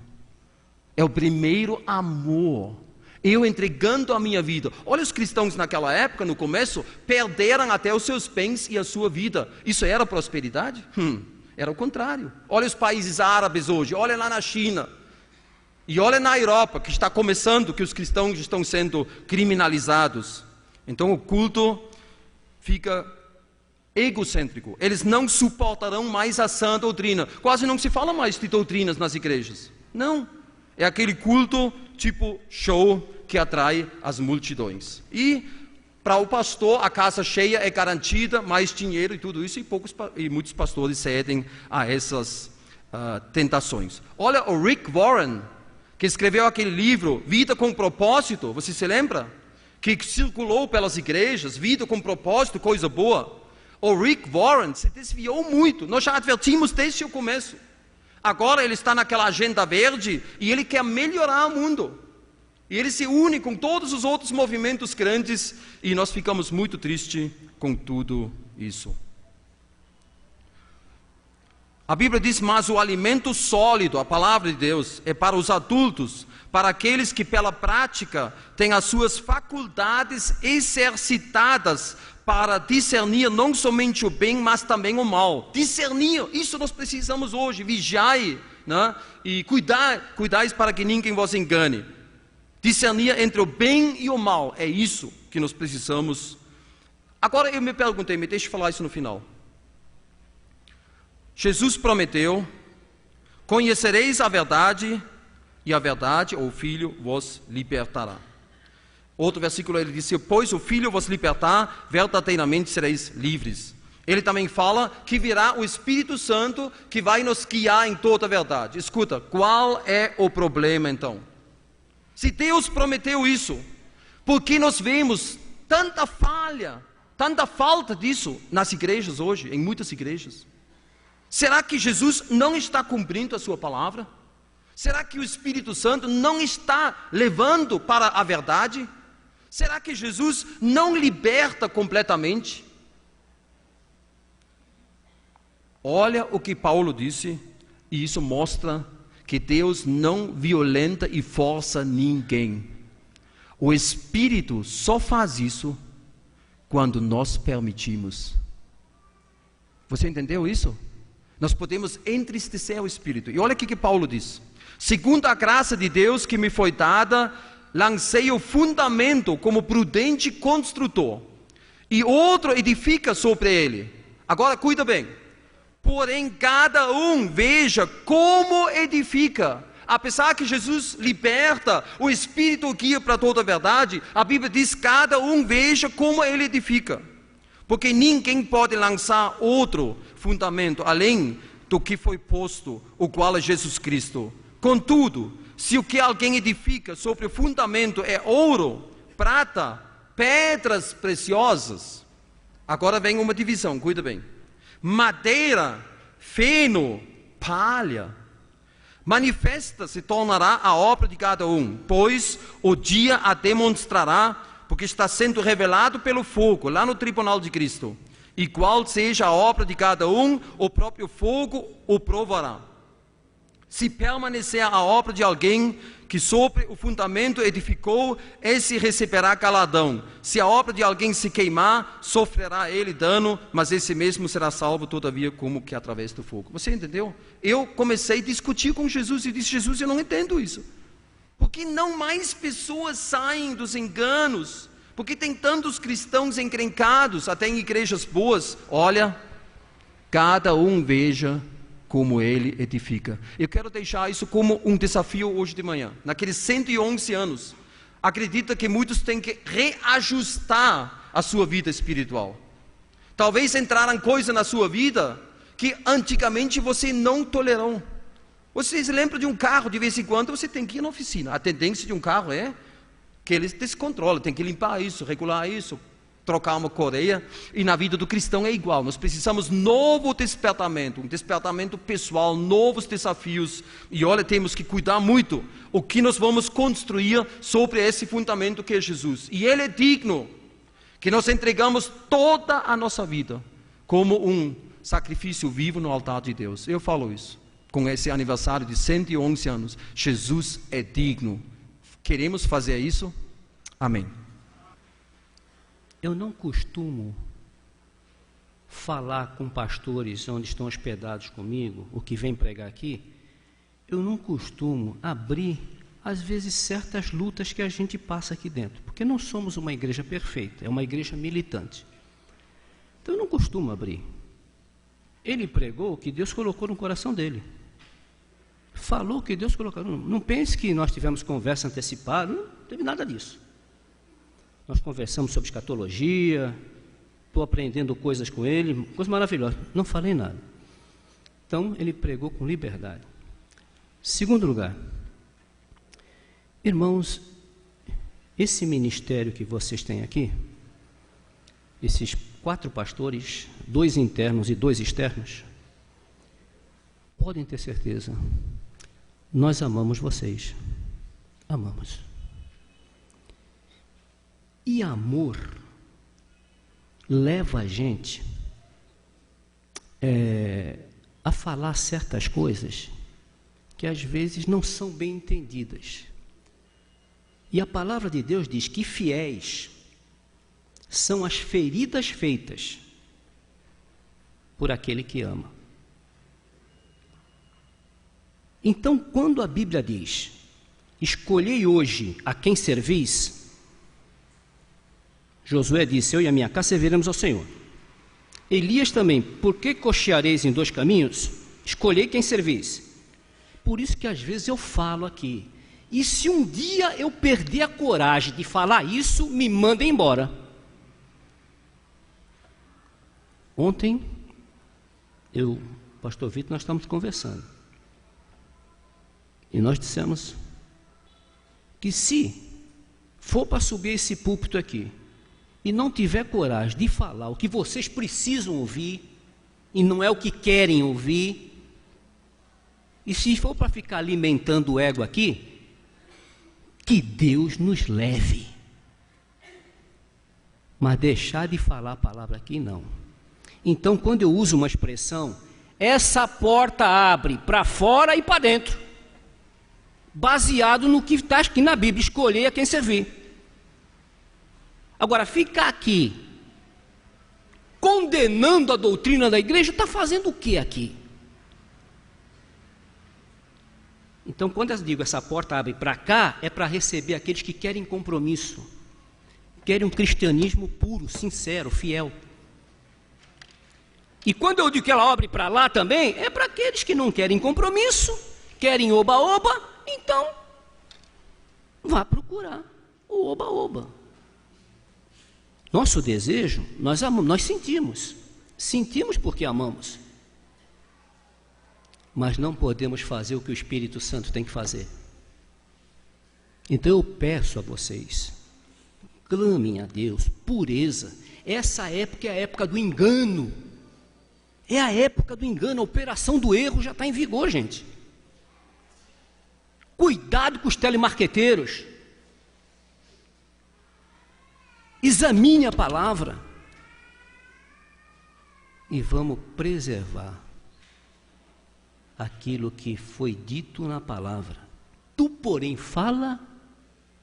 É o primeiro amor. Eu entregando a minha vida. Olha, os cristãos naquela época, no começo, perderam até os seus bens e a sua vida. Isso era prosperidade? Era o contrário. Olha os países árabes hoje, olha lá na China. E olha na Europa, que está começando, que os cristãos estão sendo criminalizados. Então o culto fica egocêntrico. Eles não suportarão mais a sã doutrina. Quase não se fala mais de doutrinas nas igrejas. Não. É aquele culto tipo show que atrai as multidões. E para o pastor, a casa cheia é garantida, mais dinheiro e tudo isso, e muitos pastores cedem a essas tentações. Olha o Rick Warren, que escreveu aquele livro, Vida com Propósito, você se lembra? Que circulou pelas igrejas, Vida com Propósito, coisa boa. O Rick Warren se desviou muito, nós já advertimos desde o começo. Agora ele está naquela agenda verde e ele quer melhorar o mundo. E ele se une com todos os outros movimentos grandes e nós ficamos muito tristes com tudo isso. A Bíblia diz, mas o alimento sólido, a palavra de Deus, é para os adultos, para aqueles que pela prática têm as suas faculdades exercitadas para discernir não somente o bem, mas também o mal. Discernir, isso nós precisamos hoje, vigiai, e cuidais para que ninguém vos engane. Discernir entre o bem e o mal, é isso que nós precisamos. Agora eu me perguntei, me deixe falar isso no final. Jesus prometeu, conhecereis a verdade, e a verdade, ou o Filho, vos libertará. Outro versículo ele disse, pois o Filho vos libertar, verdadeiramente sereis livres. Ele também fala que virá o Espírito Santo, que vai nos guiar em toda a verdade. Escuta, qual é o problema então? Se Deus prometeu isso, por que nós vemos tanta falha, tanta falta disso nas igrejas hoje, em muitas igrejas? Será que Jesus não está cumprindo a sua palavra? Será que o Espírito Santo não está levando para a verdade? Será que Jesus não liberta completamente? Olha o que Paulo disse, e isso mostra que Deus não violenta e força ninguém. O Espírito só faz isso quando nós permitimos. Você entendeu isso? Nós podemos entristecer o Espírito. E olha o que Paulo diz. Segundo a graça de Deus que me foi dada, lancei o fundamento como prudente construtor, e outro edifica sobre ele. Agora cuida bem. Porém, cada um veja como edifica. Apesar que Jesus liberta, o Espírito guia para toda a verdade, a Bíblia diz: cada um veja como ele edifica. Porque ninguém pode lançar outro fundamento além do que foi posto, o qual é Jesus Cristo. Contudo, se o que alguém edifica sobre o fundamento é ouro, prata, pedras preciosas, agora vem uma divisão, cuida bem. Madeira, feno, palha, manifesta se tornará a obra de cada um, pois o dia a demonstrará, porque está sendo revelado pelo fogo, lá no tribunal de Cristo. E qual seja a obra de cada um, o próprio fogo o provará. Se permanecer a obra de alguém que sobre o fundamento edificou, esse receberá galardão. Se a obra de alguém se queimar, sofrerá ele dano, mas esse mesmo será salvo, todavia, como que através do fogo. Você entendeu? Eu comecei a discutir com Jesus e disse: Jesus, eu não entendo isso. Por que não mais pessoas saem dos enganos? Por que tem tantos cristãos encrencados, até em igrejas boas? Olha, cada um veja como ele edifica. Eu quero deixar isso como um desafio hoje de manhã. Naqueles 111 anos, acredita que muitos têm que reajustar a sua vida espiritual. Talvez entraram coisas na sua vida que antigamente você não tolerou. Você se lembra de um carro, de vez em quando você tem que ir na oficina. A tendência de um carro é que ele descontrola, tem que limpar isso, regular isso, trocar uma correia. E na vida do cristão é igual. Nós precisamos novo despertamento, um despertamento pessoal, novos desafios. E olha, temos que cuidar muito o que nós vamos construir sobre esse fundamento que é Jesus. E ele é digno que nós entregamos toda a nossa vida como um sacrifício vivo no altar de Deus. Eu falo isso com esse aniversário de 111 anos. Jesus é digno. Queremos fazer isso? Amém. Eu não costumo falar com pastores onde estão hospedados comigo, o que vem pregar aqui. Eu não costumo abrir, às vezes, certas lutas que a gente passa aqui dentro, porque não somos uma igreja perfeita, é uma igreja militante. Então eu não costumo abrir. Ele pregou o que Deus colocou no coração dele. Falou o que Deus colocou. Não pense que nós tivemos conversa antecipada, não teve nada disso. Nós conversamos sobre escatologia, estou aprendendo coisas com ele, coisas maravilhosas. Não falei nada. Então, ele pregou com liberdade. Segundo lugar, irmãos, esse ministério que vocês têm aqui, esses 4 pastores, 2 internos e 2 externos, podem ter certeza, nós amamos vocês. Amamos. E amor leva a gente a falar certas coisas que às vezes não são bem entendidas. E a palavra de Deus diz que fiéis são as feridas feitas por aquele que ama. Então, quando a Bíblia diz: escolhei hoje a quem servis, Josué disse: eu e a minha casa serviremos ao Senhor. Elias também: por que cocheareis em 2 caminhos? Escolhei quem servis. Por isso que às vezes eu falo aqui, e se um dia eu perder a coragem de falar isso, me mandem embora. Ontem, pastor Vitor, nós estamos conversando, e nós dissemos que se for para subir esse púlpito aqui, e não tiver coragem de falar o que vocês precisam ouvir, e não é o que querem ouvir. E se for para ficar alimentando o ego aqui, que Deus nos leve. Mas deixar de falar a palavra aqui, não. Então, quando eu uso uma expressão, essa porta abre para fora e para dentro, baseado no que está aqui na Bíblia, escolher a quem servir. Agora, ficar aqui condenando a doutrina da igreja, está fazendo o que aqui? Então, quando eu digo essa porta abre para cá, é para receber aqueles que querem compromisso, querem um cristianismo puro, sincero, fiel. E quando eu digo que ela abre para lá também, é para aqueles que não querem compromisso, querem oba-oba, então vá procurar o oba-oba. Nosso desejo, nós amamos, nós sentimos porque amamos. Mas não podemos fazer o que o Espírito Santo tem que fazer. Então eu peço a vocês, clamem a Deus, pureza. Essa época é a época do engano. É a época do engano, a operação do erro já está em vigor, gente. Cuidado com os telemarqueteiros. Examine a palavra. E vamos preservar aquilo que foi dito na palavra. Tu, porém, fala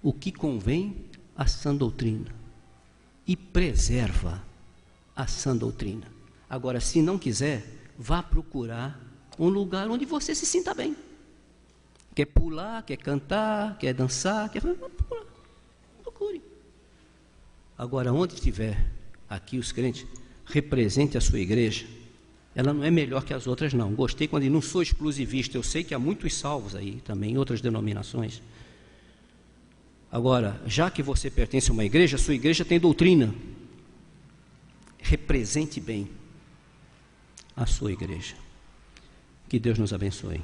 o que convém à sã doutrina e preserva a sã doutrina. Agora, se não quiser, vá procurar um lugar onde você se sinta bem. Quer pular, quer cantar, quer dançar, quer pular, procure. Agora, onde estiver aqui os crentes, represente a sua igreja. Ela não é melhor que as outras, não. Gostei quando não sou exclusivista. Eu sei que há muitos salvos aí também, em outras denominações. Agora, já que você pertence a uma igreja, a sua igreja tem doutrina. Represente bem a sua igreja. Que Deus nos abençoe.